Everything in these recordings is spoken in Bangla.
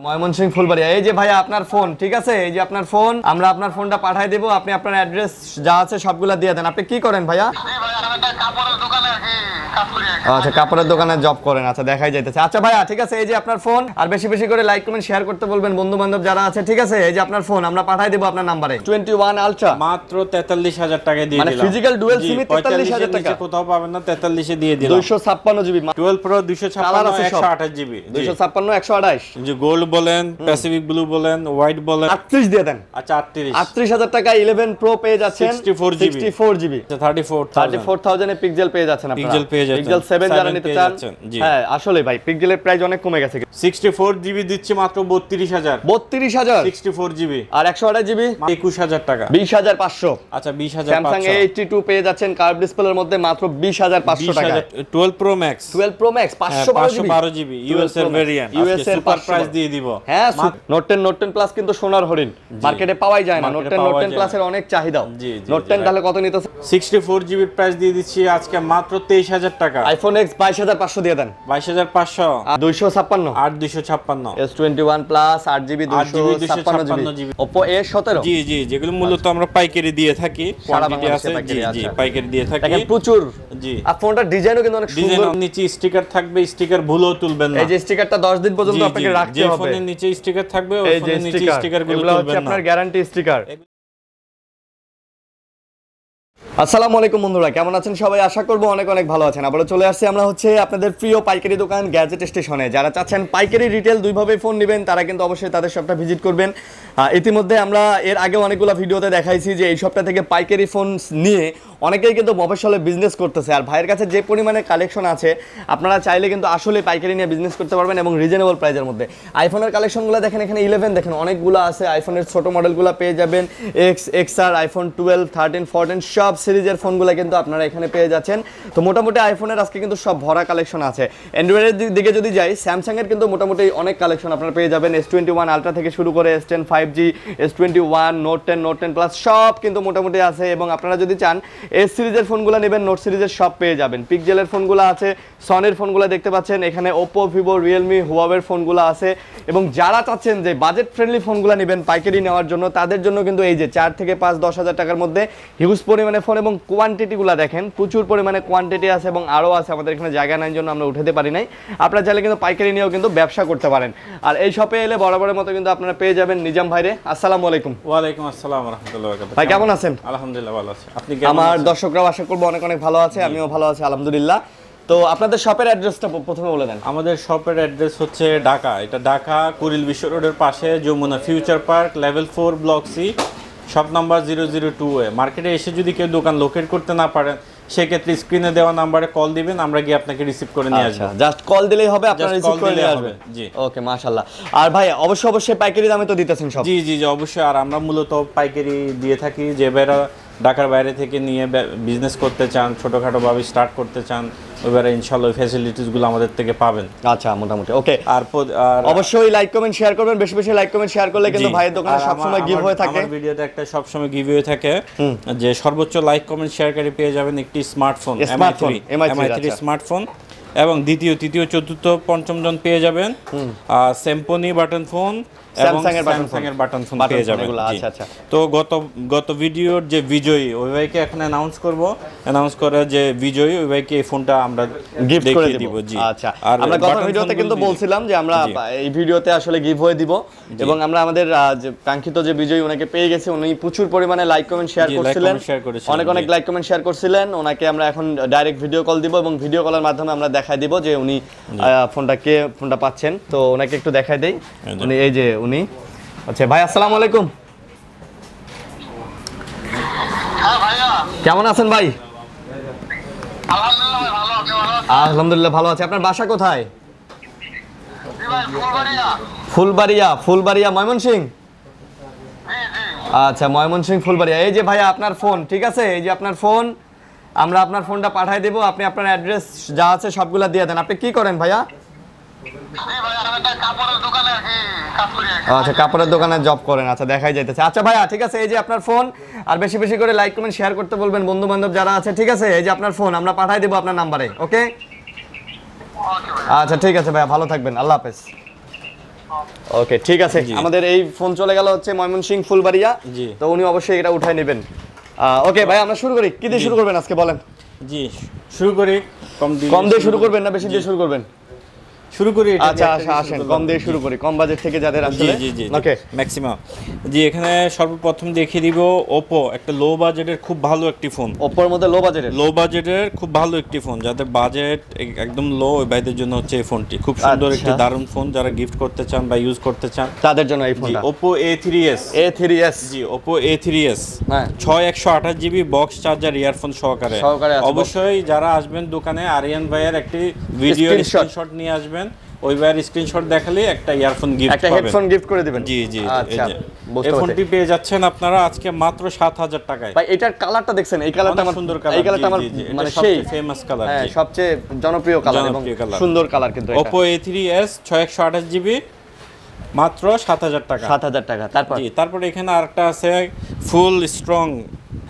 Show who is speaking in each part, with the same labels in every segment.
Speaker 1: ময়মনসিংহ ফুলবাড়িয়া। এই যে ভাইয়া আপনার ফোন, ঠিক আছে, এই যে আপনার ফোন, আমরা আপনার ফোনটা পাঠাই দেব, আপনি আপনার অ্যাড্রেস যা আছে সবগুলা দিয়ে দেন। আপনি কি করেন ভাইয়া? আচ্ছা, কাপড়ের দোকানে জব করেন। আচ্ছা, দেখাই যাইতেছে। আচ্ছা ভাইয়া, ঠিক আছে, এই যে আপনার ফোন, আর বেশি বেশি করে লাইক কমেন্ট শেয়ার করতে বলবেন বন্ধু বান্ধব যারা আছে, ঠিক আছে। এই যে আপনার ফোন, আমরা পাঠাই দেব আপনার নাম্বারে। 21 আলট্রা
Speaker 2: মাত্র 43,000 টাকা দিয়ে দিলাম।
Speaker 1: মানে ফিজিক্যাল ডুয়াল সিম 43,000 টাকা
Speaker 2: কোথাও পাবেন না, 43 এ দিয়ে দিলাম।
Speaker 1: 256 জিবি
Speaker 2: 12 প্রো 256 128 জিবি
Speaker 1: 256 128।
Speaker 2: যে গোল্ড বলেন, প্যাসিফিক ব্লু বলেন, হোয়াইট বলেন,
Speaker 1: 38 দিয়ে দেন।
Speaker 2: আচ্ছা
Speaker 1: 38,000 টাকা 11 প্রো পেয়ে যাচ্ছেন 64 জিবি 34,000 এ পিক্সেল পেয়ে যাচ্ছেন আপনারা। পিক্সেল 7 যারা নিতে চান, হ্যাঁ আসলে ভাই পিক্সেলের প্রাইস অনেক কমে গেছে।
Speaker 2: 64 জিবি দিচ্ছে মাত্র 32,000 64 জিবি
Speaker 1: আর 128 জিবি
Speaker 2: 21,000 টাকা
Speaker 1: 20,500।
Speaker 2: আচ্ছা 20,500।
Speaker 1: Samsung A82 পেয়ে যাচ্ছেন কার্ভ ডিসপ্লের মধ্যে মাত্র 20,500 টাকা।
Speaker 2: 12 প্রো ম্যাক্স 512 জিবি ইউএস এর ভেরিয়েন্ট আজকে সুপার প্রাইস দিয়ে দিব।
Speaker 1: হ্যাঁ, নোট 10 প্লাস কিন্তু সোনার হরিণ, মার্কেটে পাওয়াই যায় না। নোট 10 প্লাসের অনেক চাহিদা। নোট 10 তাহলে কত নিতেছে?
Speaker 2: 64 জিবির প্রাইস দিয়ে দিচ্ছি আজকে মাত্র 23,000 টাকা।
Speaker 1: আইফোন X 22,500 দিয়ে দেন।
Speaker 2: 22,500
Speaker 1: আর 256
Speaker 2: 256
Speaker 1: S21 plus 8GB 256 GB Oppo A17।
Speaker 2: জি জি, যেগুলো মূলত আমরা পাইকারি দিয়ে থাকি, কোয়ান্টিটি আছে। জি জি, পাইকারি দিয়ে থাকি।
Speaker 1: দেখেন প্রচুর।
Speaker 2: জি,
Speaker 1: আর ফোনটার ডিজাইনও কিন্তু অনেক সুন্দর।
Speaker 2: ডিজাইন নিচে স্টিকার থাকবে, স্টিকার ভুলও তুলবেন না।
Speaker 1: এই যে স্টিকারটা 10 দিন পর্যন্ত আপনাকে রাখতে হবে।
Speaker 2: যে ফোনের নিচে স্টিকার থাকবে ওই ফোনের নিচে স্টিকারগুলো তুলবেন না।
Speaker 1: এগুলো হচ্ছে আপনার গ্যারান্টি স্টিকার। আসসালামু আলাইকুম বন্ধুরা, কেমন আছেন সবাই? আশা করব অনেক অনেক ভালো আছেন। আবারও চলে আসছি আমরা হচ্ছে আপনাদের প্রিয় পাইকারি দোকান গ্যাজেট স্টেশনে। যারা চাচ্ছেন পাইকারি রিটেল দুইভাবে ফোন নেবেন তারা কিন্তু অবশ্যই তাদের শপটা ভিজিট করবেন। ইতিমধ্যে আমরা এর আগে অনেকগুলো ভিডিওতে দেখাইছি যে এই শপটা থেকে পাইকারি ফোন নিয়ে অনেকেই কিন্তু মফস্বলে বিজনেস করতেছে। আর ভাইয়ের কাছে যে পরিমাণে কালেকশন আছে আপনারা চাইলে কিন্তু আসলে পাইকারি নিয়ে বিজনেস করতে পারবেন এবং রিজনেবল প্রাইসের মধ্যে। আইফোনের কালেকশনগুলো দেখেন, এখানে 11 দেখেন অনেকগুলো আছে। আইফোনের ছোট মডেলগুলো পেয়ে যাবেন, XR, আইফোন 12, 13, 14 সব সিরিজের ফোনগুলো কিন্তু আপনারা এখানে পেয়ে যাচ্ছেন। তো মোটামুটি আইফোনের আজকে কিন্তু সব ভরা কালেকশন আছে। অ্যান্ড্রয়েডের দিকে যদি যাই, স্যামসাংয়ের কিন্তু মোটামুটি অনেক কালেকশন আপনারা পেয়ে যাবেন। S21 আলট্রা থেকে শুরু করে S10 5G, S21, note 10 plus সব কিন্তু মোটামুটি আছে। এবং আপনারা যদি চান এস সিরিজের ফোনগুলো নেবেন, নোট সিরিজের সব পেয়ে যাবেন। পিক্সেলের ফোনগুলো আছে, সনের ফোনগুলো দেখতে পাচ্ছেন এখানে, ওপো, ভিভো, রিয়েলমি, হুয়াওয়ের ফোনগুলো আছে। এবং যারা চাচ্ছেন যে বাজেট ফ্রেন্ডলি ফোনগুলো নেবেন পাইকারি নেওয়ার জন্য, তাদের জন্য কিন্তু এই যে 4 থেকে 5-10 হাজার টাকার মধ্যে হিউজ পরিমাণে ফোন। এবং কোয়ান্টিটিগুলো দেখেন, প্রচুর পরিমাণে কোয়ান্টিটি আছে এবং আরও আছে। আমাদের এখানে জায়গা নাই জন্য আমরা উঠাতে পারি নাই। আপনারা চাইলে কিন্তু পাইকারি নিয়েও কিন্তু ব্যবসা করতে পারেন। আর এই শপে এলে বরাবরের মতো কিন্তু আপনারা পেয়ে যাবেন নিজাম ভাইরে। আসসালামু আলাইকুম।
Speaker 2: ওয়ালাইকুম আসসালাম ওয়া রাহমাতুল্লাহি ওয়া বারাকাতুহু।
Speaker 1: ভাই কেমন আছেন?
Speaker 2: আলহামদুলিল্লাহ ভালো আছি। আপনি কেমন?
Speaker 1: আমার দর্শকরাও আশা করব অনেক অনেক ভালো আছে, আমিও ভালো আছি আলহামদুলিল্লাহ। তো আপনাদের শপের অ্যাড্রেসটা প্রথমে বলে দেন।
Speaker 2: আমাদের শপের অ্যাড্রেস হচ্ছে ঢাকা, এটা ঢাকা কুড়িল বিশ্ব রোডের পাশে Jamuna future park, level 4, block C, shop number 002 এ। মার্কেটে এসে যদি কেউ দোকান লোকেট করতে না পারেন, সেক্ষেত্রে স্ক্রিনে দেওয়া নাম্বারে কল দিবেন, আমরা গিয়ে আপনাকে রিসিভ করে নিয়ে আসবো।
Speaker 1: জাস্ট কল দিলেই হবে, আপনারা রিসিভ করে নিয়ে আসবেন।
Speaker 2: জি
Speaker 1: ওকে, মাশাআল্লাহ। আর ভাই অবশ্যই পাইকারি দামে তো দিতেছেন সব?
Speaker 2: জি জি জি, অবশ্যই। আর আমরা মূলত পাইকারি দিয়ে থাকি। যে ভাইরা ঢাকার বাইরে থেকে নিয়ে বিজনেস করতে চান, ছোটখাটো ভাবে স্টার্ট করতে চান, ওইবারে ইনশাআল্লাহ ফ্যাসিলিটিসগুলো আমাদের থেকে পাবেন।
Speaker 1: আচ্ছা, মোটামুটি ওকে।
Speaker 2: আর
Speaker 1: অবশ্যই লাইক কমেন্ট শেয়ার করবেন, বেশি বেশি লাইক কমেন্ট শেয়ার করলে কিন্তু ভাইয়ের দোকানে সব সময় গিভ হয়ে থাকে।
Speaker 2: আমার ভিডিওতে একটা সব সময় গিভ হয়ে থাকে যে সর্বোচ্চ লাইক কমেন্ট শেয়ারকারী পেয়ে যাবেন একটি স্মার্টফোন, MI3 স্মার্টফোন। এবং দ্বিতীয়, তৃতীয়, চতুর্থ, পঞ্চম জন পেয়ে যাবেন স্যামসং বাটন ফোন এবং স্যামসাং এর বাটন ফোন পেয়ে যাবেন।
Speaker 1: আচ্ছা আচ্ছা।
Speaker 2: তো গত ভিডিওর যে বিজয়ী, ওই ভাইকে এখন অ্যানাউন্স করে যে বিজয়ী ওই ভাইকে এই ফোনটা আমরা
Speaker 1: গিফট করে দিব। জি আচ্ছা, আমরা গত ভিডিওতে কিন্তু বলছিলাম যে আমরা এই ভিডিওতে আসলে গিভ হয়ে দিব। এবং আমরা আমাদের যে কাঙ্ক্ষিত যে বিজয়ী ওনাকে পেয়ে গেছি। উনি প্রচুর পরিমাণে লাইক কমেন্ট শেয়ার করছিলেন, অনেক লাইক কমেন্ট শেয়ার করছিলেন। ওনাকে আমরা এখন ডাইরেক্ট ভিডিও কল দিব এবং ভিডিও কলের মাধ্যমে আমরা দেখাই দিব যে উনি ফোনটা পাচ্ছেন। তো ওনাকে একটু দেখাই দেই। উনি এই যে উনি। আচ্ছা ভাই, আসসালামু আলাইকুম।
Speaker 3: হ্যাঁ ভাইয়া,
Speaker 1: কেমন আছেন ভাই?
Speaker 3: আলহামদুলিল্লাহ ভালো আছি।
Speaker 1: আলহামদুলিল্লাহ ভালো আছি। আপনার বাসা কোথায়?
Speaker 3: ভাই ফুলবাড়িয়া।
Speaker 1: ফুলবাড়িয়া ময়মনসিংহ।
Speaker 3: জি জি।
Speaker 1: আচ্ছা, ময়মনসিংহ ফুলবাড়িয়া। এই যে ভাইয়া আপনার ফোন, ঠিক আছে, এই যে আপনার ফোন, আমরা আপনার ফোনটা পাঠাই দেব, আপনি আপনার অ্যাড্রেস যা আছে সবগুলা দিয়ে দেন। আপনি কি করেন ভাইয়া? আচ্ছা, কাপড়ের দোকানে জব করেন। আচ্ছা, দেখাই যাইতেছে। আচ্ছা ভাইয়া, ঠিক আছে, এই যে আপনার ফোন, আর বেশি বেশি করে লাইক কমেন্ট শেয়ার করতে বলবেন বন্ধু বান্ধব যারা আছে, ঠিক আছে। এই যে আপনার ফোন, আমরা পাঠাই দেব আপনার নাম্বারে। ওকে, আচ্ছা ঠিক আছে ভাইয়া, ভালো থাকবেন, আল্লাহ হাফেজ। ওকে ঠিক আছে,
Speaker 2: জি।
Speaker 1: আমাদের এই ফোন চলে গেল হচ্ছে ময়মনসিংহ ফুলবাড়িয়া।
Speaker 2: জি।
Speaker 1: তো উনি অবশ্যই এটা উঠায় নেবেন। ওকে ভাই, আমরা শুরু করি। কি দিয়ে শুরু করবেন আজকে বলেন?
Speaker 2: জি, শুরু করি।
Speaker 1: কম দিয়ে শুরু করবেন না বেশি দিয়ে শুরু করবেন?
Speaker 2: শুরু করি এটা
Speaker 1: আচ্ছা
Speaker 2: দিয়ে,
Speaker 1: আচ্ছা,
Speaker 2: একটা
Speaker 1: আসেন
Speaker 2: দিয়ে
Speaker 1: কম দিয়ে শুরু করি, কম বাজেট থেকে যাদের
Speaker 2: জি
Speaker 1: আসলে।
Speaker 2: জি জি
Speaker 1: ওকে
Speaker 2: ম্যাক্সিমাম। জি, এখানে সর্বপ্রথম দেখিয়ে দিব ওপো, একটা লো বাজেটের খুব ভালো একটি ফোন।
Speaker 1: ওপ্পোর মধ্যে লো বাজেটের।
Speaker 2: লো বাজেটের খুব ভালো একটি ফোন, যাদের বাজেট একদম লো, ওই ভাইদের জন্য হচ্ছে এই ফোনটি খুব সুন্দর একটি
Speaker 1: আচ্ছা।
Speaker 2: দারুণ ফোন। যারা গিফট করতে চান বা ইউজ করতে চান
Speaker 1: তাদের জন্য এই
Speaker 2: জি,
Speaker 1: ফোনটা
Speaker 2: ওপো A3s।
Speaker 1: A3s।
Speaker 2: জি, ওপো A3s
Speaker 1: হ্যাঁ
Speaker 2: 6128 জিবি বক্স চার্জার ইয়ারফোন সহকারে।
Speaker 1: আছে।
Speaker 2: অবশ্যই যারা আসবেন দোকানে আরিয়ান ভাইয়ের একটি ভিডিও
Speaker 1: Screenshot।
Speaker 2: স্ক্রিনশট নিয়ে আসবেন, ওই ভাইয়ের স্ক্রিনশট দেখালে একটা ইয়ারফোন গিফট
Speaker 1: একটা
Speaker 2: পাবেন।
Speaker 1: হেডফোন গিফট করে দিবেন।
Speaker 2: জি জি,
Speaker 1: আচ্ছা
Speaker 2: এই যে।
Speaker 1: বুঝতে
Speaker 2: এই
Speaker 1: পারছি।
Speaker 2: ফোনটি পেয়ে যাচ্ছেন আপনারা আজকে মাত্র 7000 টাকায়।
Speaker 1: ভাই এটার কালারটা দেখছেন? এই কালারটা
Speaker 2: অনেক
Speaker 1: আমার
Speaker 2: সুন্দর কালার।
Speaker 1: এই কালারটা আমার মানে সেই
Speaker 2: ফেমাস কালার।
Speaker 1: হ্যাঁ সবচেয়ে জনপ্রিয় কালার এবং
Speaker 2: জনপ্রিয় কালার।
Speaker 1: সুন্দর কালার কিন্তু এটা।
Speaker 2: Oppo A3s 6128 জিবি মাত্র 7000 টাকা।
Speaker 1: 7000 টাকা। তারপর
Speaker 2: জি, তারপরে এখানে আরেকটা আছে ফুল স্ট্রং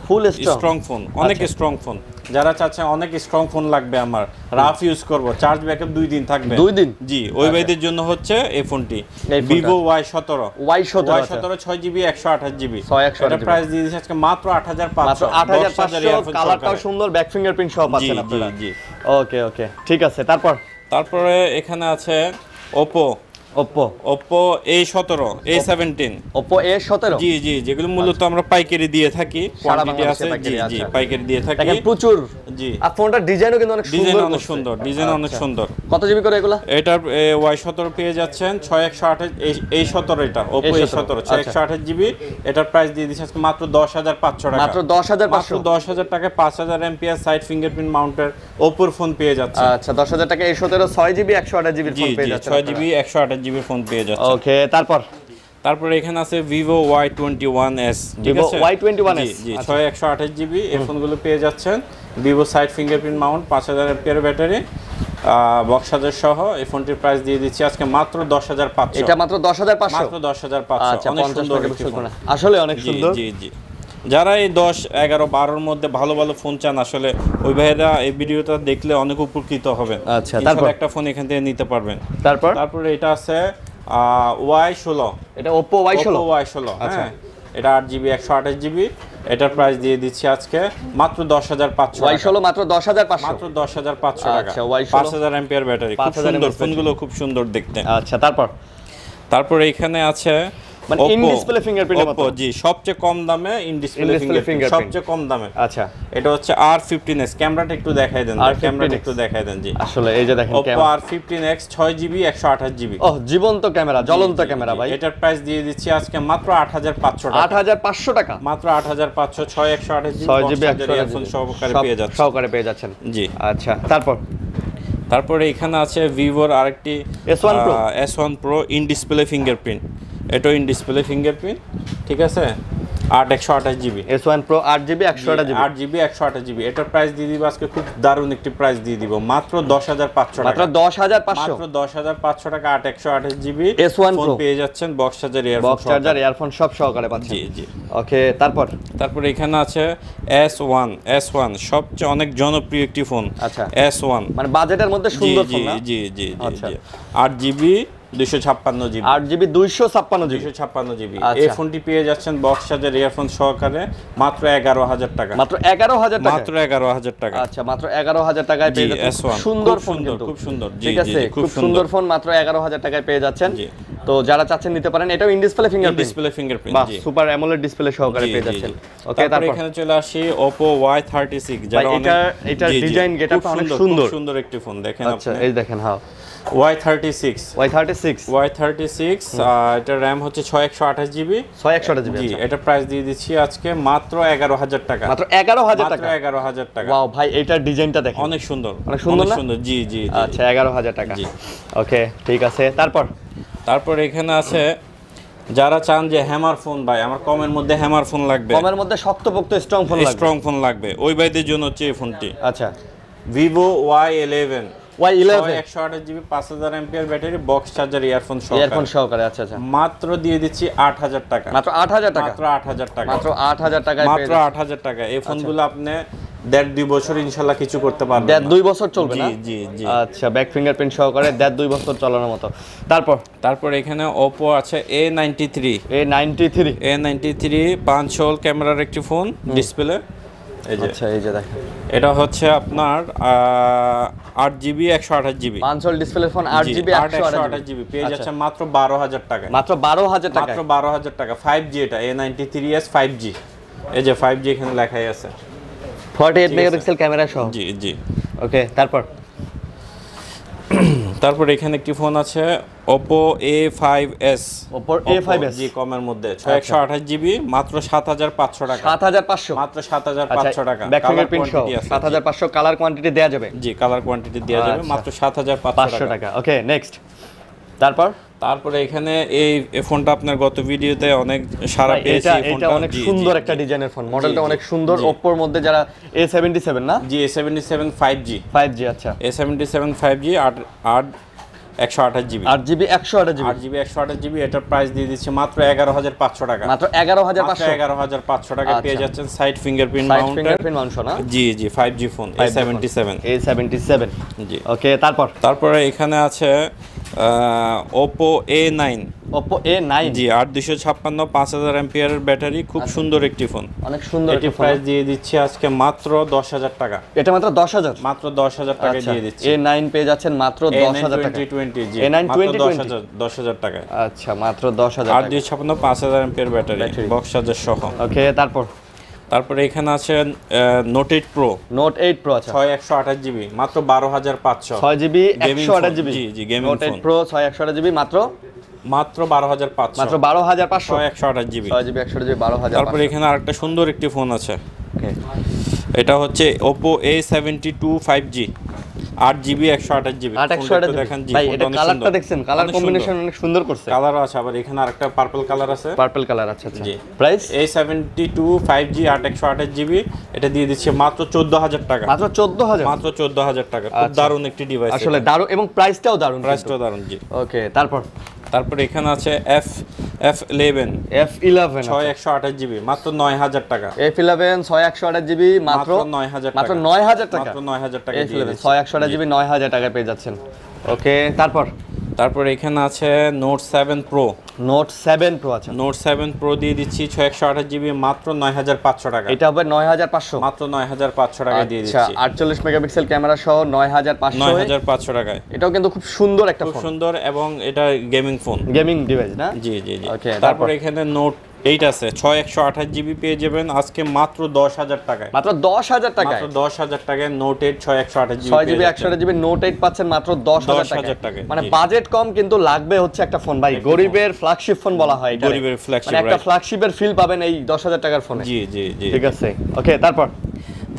Speaker 1: ফুল
Speaker 2: স্ট্রং ফোন, অনেক স্ট্রং ফোন। যারা চাচ্ছে অনেক স্ট্রং ফোন লাগবে আমার, রাফ ইউজ করব, চার্জ ব্যাকআপ 2 দিন থাকবে।
Speaker 1: 2 দিন?
Speaker 2: জি, ওই ভাইদের জন্য হচ্ছে এই ফোনটি
Speaker 1: এই ফোনটা।
Speaker 2: Vivo Y17।
Speaker 1: Y17
Speaker 2: Y17 6GB 128 GB.
Speaker 1: 128
Speaker 2: এটা প্রাইস দিয়ে দিচ্ছি আজকে মাত্র 8500।
Speaker 1: মাত্র 8500। কালারটাও সুন্দর, ব্যাক ফিঙ্গারপ্রিন্ট সহ পাচ্ছেন
Speaker 2: জি
Speaker 1: আপনারা।
Speaker 2: জি।
Speaker 1: ওকে ওকে ঠিক আছে।
Speaker 2: তারপরে এখানে আছে Oppo
Speaker 1: Oppo
Speaker 2: A17।
Speaker 1: Oppo A17।
Speaker 2: জি জি, যেগুলো মূলত আমরা পাইকারি দিয়ে থাকি, কোয়ান্টিটি
Speaker 1: বাংলাদেশে
Speaker 2: আছে। জি
Speaker 1: পাইকারি,
Speaker 2: জি,
Speaker 1: আচ্ছা।
Speaker 2: পাইকারি দিয়ে থাকি।
Speaker 1: দেখেন প্রচুর।
Speaker 2: জি,
Speaker 1: আর ফোনটার ডিজাইনও কিন্তু অনেক
Speaker 2: ডিজাইন
Speaker 1: সুন্দর
Speaker 2: অনেক
Speaker 1: করছে।
Speaker 2: সুন্দর, ডিজাইন অনেক
Speaker 1: আচ্ছা।
Speaker 2: সুন্দর।
Speaker 1: কত জিবি করে এগুলা?
Speaker 2: এটার Y17 পেয়ে যাচ্ছেন 6128। A17 এটা Oppo A17 6128 জিবি। এটার প্রাইস দিয়ে দিচ্ছি আজকে মাত্র 10500 টাকা।
Speaker 1: মাত্র 10500।
Speaker 2: মাত্র 10000 টাকায় 5000 এমপিআর সাইড ফিঙ্গারপ্রিন্ট মাউন্টের Oppo ফোন পেয়ে যাচ্ছে।
Speaker 1: আচ্ছা 10000 টাকা A17 6GB 128 জিবির
Speaker 2: জি
Speaker 1: ফোন পেয়ে
Speaker 2: জি,
Speaker 1: যাচ্ছেন।
Speaker 2: 6GB 128 জিবি ফোন পেয়ে যাচ্ছে।
Speaker 1: ওকে
Speaker 2: তারপরে এখানে আছে Vivo Y21s। ঠিক
Speaker 1: Vivo
Speaker 2: আছে,
Speaker 1: Y21s,
Speaker 2: জি জি,
Speaker 1: আচ্ছা।
Speaker 2: 6128 জিবি এই ফোনগুলো পেয়ে যাচ্ছেন। Vivo side fingerprint Mount, 5000 MPR battery, box charger সহ। এই ফোনটির প্রাইস দিয়ে দিচ্ছি আজকে মাত্র 10500।
Speaker 1: এটা মাত্র 10500।
Speaker 2: মাত্র 10500।
Speaker 1: আচ্ছা
Speaker 2: অনেক
Speaker 1: 50
Speaker 2: সুন্দর
Speaker 1: টাকা
Speaker 2: একটি
Speaker 1: বেশি
Speaker 2: ফোন।
Speaker 1: করে। আসলে অনেক
Speaker 2: জি
Speaker 1: সুন্দর।
Speaker 2: জি জি, যারা এই 10 11 12 মধ্যে ভালো ভালো ফোন চান, আসলে ওই ভাইয়েরা এই ভিডিওটা দেখলে অনেক উপকৃত হবেন।
Speaker 1: আচ্ছা,
Speaker 2: ইনশাআল্লাহ
Speaker 1: তারপর?
Speaker 2: একটা ফোন এখান থেকে নিতে পারবেন। তারপরে এটা আছে Y16।
Speaker 1: এটা Oppo Y16।
Speaker 2: Oppo Y16,
Speaker 1: আচ্ছা।
Speaker 2: হ্যাঁ। এটা 8GB 128 জিবি। এটার প্রাইস দিয়ে দিচ্ছি আজকে মাত্র 10500 টাকা।
Speaker 1: Y16 মাত্র 10500।
Speaker 2: মাত্র 10500 টাকা।
Speaker 1: আচ্ছা, Y16
Speaker 2: 5000 এমপিআর ব্যাটারি, খুব
Speaker 1: 5000
Speaker 2: সুন্দর
Speaker 1: mAh
Speaker 2: ফোনগুলো, খুব সুন্দর দেখতে।
Speaker 1: আচ্ছা
Speaker 2: তারপরে এখানে আছে
Speaker 1: মানে in display fingerprint এর মতো।
Speaker 2: Oppo, জি, সবচেয়ে কম দামে ইন ডিসপ্লে ফিঙ্গারপ্রিন্ট, সবচেয়ে কম দামে।
Speaker 1: আচ্ছা
Speaker 2: এটা হচ্ছে R15s। ক্যামেরাটা একটু দেখাই দেন, ক্যামেরাটা একটু দেখাই দেন। জি,
Speaker 1: আসলে এই যে দেখেন
Speaker 2: Oppo
Speaker 1: camera.
Speaker 2: R15X 6GB 128 GB.
Speaker 1: ও জীবন্ত ক্যামেরা, জ্বলন্ত ক্যামেরা ভাই।
Speaker 2: এটার প্রাইস দিয়ে দিচ্ছি আজকে মাত্র 8500 টাকা।
Speaker 1: 8500 টাকা।
Speaker 2: মাত্র 8500, 6128 জিবি
Speaker 1: 6GB
Speaker 2: ইয়ারফোন সহকারে পেয়ে যাচ্ছে।
Speaker 1: সহকারে পেয়ে যাচ্ছেন।
Speaker 2: জি,
Speaker 1: আচ্ছা
Speaker 2: তারপরে এখানে আছে ভিভোর আরেকটি S1 Pro in display fingerprint. এটাও ইন ডিসপ্লে ফিঙ্গারপ্রিন্ট, ঠিক আছে। 128 GB
Speaker 1: S1 Pro 8GB 128 GB.
Speaker 2: 8GB 128 GB. এটার প্রাইস দিয়ে দিব আজকে খুব দারুণ একটি প্রাইস দিয়ে দিব, মাত্র 10500 টাকা।
Speaker 1: মাত্র 10500।
Speaker 2: মাত্র 10500 টাকা 8128 জিবি
Speaker 1: S1
Speaker 2: ফোন
Speaker 1: Pro
Speaker 2: পেয়ে যাচ্ছেন, box charger, earphone,
Speaker 1: box charger, earphone সব সহকারে পাচ্ছেন।
Speaker 2: জি জি।
Speaker 1: ওকে
Speaker 2: তারপরে এখানে আছে S1 সবচেয়ে অনেক জনপ্রিয় একটি ফোন।
Speaker 1: আচ্ছা
Speaker 2: S1
Speaker 1: মানে বাজেটের মধ্যে সুন্দর ফোন না?
Speaker 2: জি জি জি
Speaker 1: আচ্ছা।
Speaker 2: জি, 8GB 256 GB.
Speaker 1: 8GB 256 GB.
Speaker 2: 256 GB.
Speaker 1: আচ্ছা।
Speaker 2: এই ফোনটি পেয়ে যাচ্ছেন বক্স চার্জার, ইয়ারফোন সহকারে মাত্র 11000 টাকা।
Speaker 1: মাত্র 11000 টাকা।
Speaker 2: মাত্র 11000 টাকা।
Speaker 1: আচ্ছা মাত্র 11000 টাকায় পেয়ে যাচ্ছেন।
Speaker 2: S1
Speaker 1: সুন্দর ফোন কিন্তু,
Speaker 2: খুব সুন্দর। জি
Speaker 1: ঠিক
Speaker 2: জি,
Speaker 1: আছে,
Speaker 2: খুব
Speaker 1: খুব সুন্দর ফোন, মাত্র 11000 টাকায় পেয়ে যাচ্ছেন।
Speaker 2: জি।
Speaker 1: তো যারা চাচ্ছেন নিতে পারেন। এটাও in display fingerprint.
Speaker 2: Display fingerprint,
Speaker 1: বাহ,
Speaker 2: জি।
Speaker 1: সুপার অ্যামোলেড ডিসপ্লে সহকারে পেয়ে যাচ্ছেন। ওকে
Speaker 2: তারপর এখানে চলে আসি Oppo Y36। যারা
Speaker 1: এটা ডিজাইন গেটআপটা অনেক সুন্দর।
Speaker 2: খুব সুন্দর একটি ফোন, দেখেন
Speaker 1: আচ্ছা
Speaker 2: আপনি।
Speaker 1: এই দেখেন হ্যাঁ
Speaker 2: Y36 এটার RAM হচ্ছে 6128 জিবি।
Speaker 1: 6128 জিবি।
Speaker 2: জি, এটা প্রাইস দিয়ে দিচ্ছি আজকে মাত্র 11000 টাকা।
Speaker 1: মাত্র 11000 টাকা।
Speaker 2: মাত্র 11000 টাকা।
Speaker 1: ওয়াও ভাই, এইটার ডিজাইনটা দেখেন,
Speaker 2: অনেক সুন্দর,
Speaker 1: অনেক সুন্দর না?
Speaker 2: জি জি জি।
Speaker 1: আচ্ছা 11000 টাকা।
Speaker 2: জি।
Speaker 1: ওকে ঠিক আছে।
Speaker 2: তারপর এখানে আছে যারা চান যে হ্যামার ফোন, ভাই আমার কমের মধ্যে হ্যামার ফোন লাগবে,
Speaker 1: কমের মধ্যে শক্তপোক্ত স্ট্রং ফোন লাগবে,
Speaker 2: স্ট্রং ফোন লাগবে, ওই ভাইদের জন্য হচ্ছে এই ফোনটি।
Speaker 1: আচ্ছা
Speaker 2: Vivo Y11 128 GB, 5000 MPR battery, box charger, earphone
Speaker 1: সহকারে। আচ্ছা
Speaker 2: মাত্র দিয়ে দিচ্ছি 8000 টাকা।
Speaker 1: মাত্র 8000 টাকা।
Speaker 2: মাত্র 8000 টাকা।
Speaker 1: মাত্র 8000 টাকায়
Speaker 2: মাত্র 8000 টাকা। এই ফোনগুলো আপনি 1.5-2 বছর ইনশাল্লাহ কিছু করতে পারবেন।
Speaker 1: 1.5-2 বছর চলবে না?
Speaker 2: জি জি জি।
Speaker 1: আচ্ছা, ব্যাক ফিঙ্গারপ্রিন্ট সহকারে 1.5-2 বছর চালানোর মতো। তারপর
Speaker 2: এখানে Oppo আছে A93
Speaker 1: A93
Speaker 2: 5 হোল ক্যামেরার একটি ফোন, ডিসপ্লে। এই যে
Speaker 1: আচ্ছা, এই যে দেখেন
Speaker 2: এটা হচ্ছে আপনার 8GB 128GB
Speaker 1: 5 whole display phone 8GB
Speaker 2: 128GB পেয়ে যাচ্ছে মাত্র 12,000 টাকায়।
Speaker 1: মাত্র 12,000 টাকা।
Speaker 2: মাত্র 12,000 টাকা। 5G এটা A93s 5G। এই যে 5G এখানে লেখাই আছে।
Speaker 1: 48 মেগাপিক্সেল ক্যামেরা সহ।
Speaker 2: জি জি।
Speaker 1: ওকে,
Speaker 2: তারপর এখানে একটি ফোন আছে Oppo A5s।
Speaker 1: Oppo A5s
Speaker 2: জি, কমের মধ্যে 128GB মাত্র 7,500 টাকা।
Speaker 1: 7,500
Speaker 2: মাত্র 7,500 টাকা।
Speaker 1: ব্যাক ফিঙ্গারপ্রিন্ট সহ 7,500 কালার কোয়ান্টিটি দেয়া যাবে।
Speaker 2: জি, কালার কোয়ান্টিটি দেয়া যাবে মাত্র 7,500
Speaker 1: টাকা। ওকে, নেক্সট।
Speaker 2: তারপরে এখানে এই ফোনটা আপনার গত ভিডিওতে অনেক সাড়া পেয়েছে। এই ফোনটা
Speaker 1: অনেক সুন্দর একটা ডিজাইনের ফোন, মডেলটা অনেক সুন্দর। Oppo এর মধ্যে যারা A77 না?
Speaker 2: জি, A77 5G।
Speaker 1: আচ্ছা,
Speaker 2: A77 5G 128GB
Speaker 1: 8GB
Speaker 2: 128GB। এটার প্রাইস দিয়ে দিচ্ছি মাত্র 11,500 টাকা।
Speaker 1: মাত্র 11,500
Speaker 2: 11,500 টাকা পেয়ে যাচ্ছেন সাইড ফিঙ্গারপ্রিন্ট মাউন্টেড
Speaker 1: না?
Speaker 2: জি জি 5G ফোন
Speaker 1: A77
Speaker 2: জি।
Speaker 1: ওকে,
Speaker 2: তারপরে এখানে আছে Oppo A9 জি 8256 5000 এর ব্যাটারি, খুব সুন্দর একটি ফোন,
Speaker 1: অনেক সুন্দর
Speaker 2: এটি প্রাইস দিয়ে দিচ্ছি আজকে মাত্র 10,000 টাকা।
Speaker 1: এটা মাত্র 10,000
Speaker 2: মাত্র 10,000 টাকা দিয়ে দিচ্ছি।
Speaker 1: A9 পেয়ে যাচ্ছেন মাত্র 10,000 টাকা।
Speaker 2: 2020 জি
Speaker 1: A9
Speaker 2: মাত্র 10,000 টাকা।
Speaker 1: আচ্ছা, মাত্র 10,000 টাকা।
Speaker 2: 8256 5000 এর ব্যাটারি, বক্স চার্জার সহ।
Speaker 1: ওকে,
Speaker 2: তারপরে এখানে আছে Note 8 Pro
Speaker 1: আছে
Speaker 2: 6128GB মাত্র 12,500।
Speaker 1: 6GB 128GB
Speaker 2: জি জি, gaming
Speaker 1: Note 8
Speaker 2: phone
Speaker 1: Pro 6128GB মাত্র
Speaker 2: 12,500।
Speaker 1: মাত্র 12,500
Speaker 2: 128GB
Speaker 1: 6GB 128GB 12,500।
Speaker 2: তারপরে এখানে আরেকটা সুন্দর একটি ফোন আছে,
Speaker 1: ওকে,
Speaker 2: এটা হচ্ছে Oppo A72 5G 8GB 128GB।
Speaker 1: দেখেন ভাই, এটা কালারটা দেখছেন, কালার কম্বিনেশন অনেক সুন্দর করছে।
Speaker 2: কালারও আছে, আবার এখানে আরেকটা পার্পল কালার আছে।
Speaker 1: পার্পল কালার, আচ্ছা
Speaker 2: জি।
Speaker 1: প্রাইস
Speaker 2: A72 5G 128GB এটা দিয়ে দিচ্ছে মাত্র 14,000 টাকা।
Speaker 1: মাত্র
Speaker 2: 14,000 টাকা। খুব দারুণ একটি ডিভাইস,
Speaker 1: আসলে দারুণ, এবং প্রাইসটাও দারুণ।
Speaker 2: জি।
Speaker 1: ওকে,
Speaker 2: তারপর এখানে আছে F11 6128GB মাত্র 9,000 টাকা।
Speaker 1: F11 6128GB মাত্র
Speaker 2: 9,000
Speaker 1: মাত্র 9,000 টাকা।
Speaker 2: মাত্র 9,000 টাকা দিয়ে
Speaker 1: F11 6128GB 9,000 টাকায় পেয়ে যাচ্ছেন। ওকে,
Speaker 2: তারপর এখানে আছে Note 7 Pro আছে। Note 7 Pro দিয়ে দিচ্ছি 128GB মাত্র 9,500 টাকা।
Speaker 1: এটা হবে 9,500,
Speaker 2: মাত্র 9,500 টাকা দিয়ে দিচ্ছি।
Speaker 1: আচ্ছা, 48 মেগাপিক্সেল ক্যামেরা সহ 9,500
Speaker 2: টাকায়।
Speaker 1: এটাও কিন্তু খুব সুন্দর একটা ফোন,
Speaker 2: খুব সুন্দর, এবং এটা গেমিং ফোন,
Speaker 1: গেমিং ডিভাইস না?
Speaker 2: জি জি জি।
Speaker 1: ওকে,
Speaker 2: তারপর এখানে Note 8 আছে 6128GB পেয়ে যাবেন আজকে মাত্র 10,000 টাকায়।
Speaker 1: মাত্র 10,000 টাকায়।
Speaker 2: মাত্র 10,000 টাকায় Note 8 6128GB
Speaker 1: 6GB 128GB Note 8 পাচ্ছেন মাত্র 10,000 টাকায়। মানে বাজেট কম কিন্তু লাগবে হচ্ছে একটা ফোন ভাই, গরিবের ফ্ল্যাগশিপ ফোন বলা হয় এটা।
Speaker 2: গরিবের ফ্ল্যাগশিপ,
Speaker 1: মানে একটা ফ্ল্যাগশিপের ফিল পাবেন এই 10,000 টাকার ফোনে।
Speaker 2: জি জি জি,
Speaker 1: ঠিক আছে। ওকে,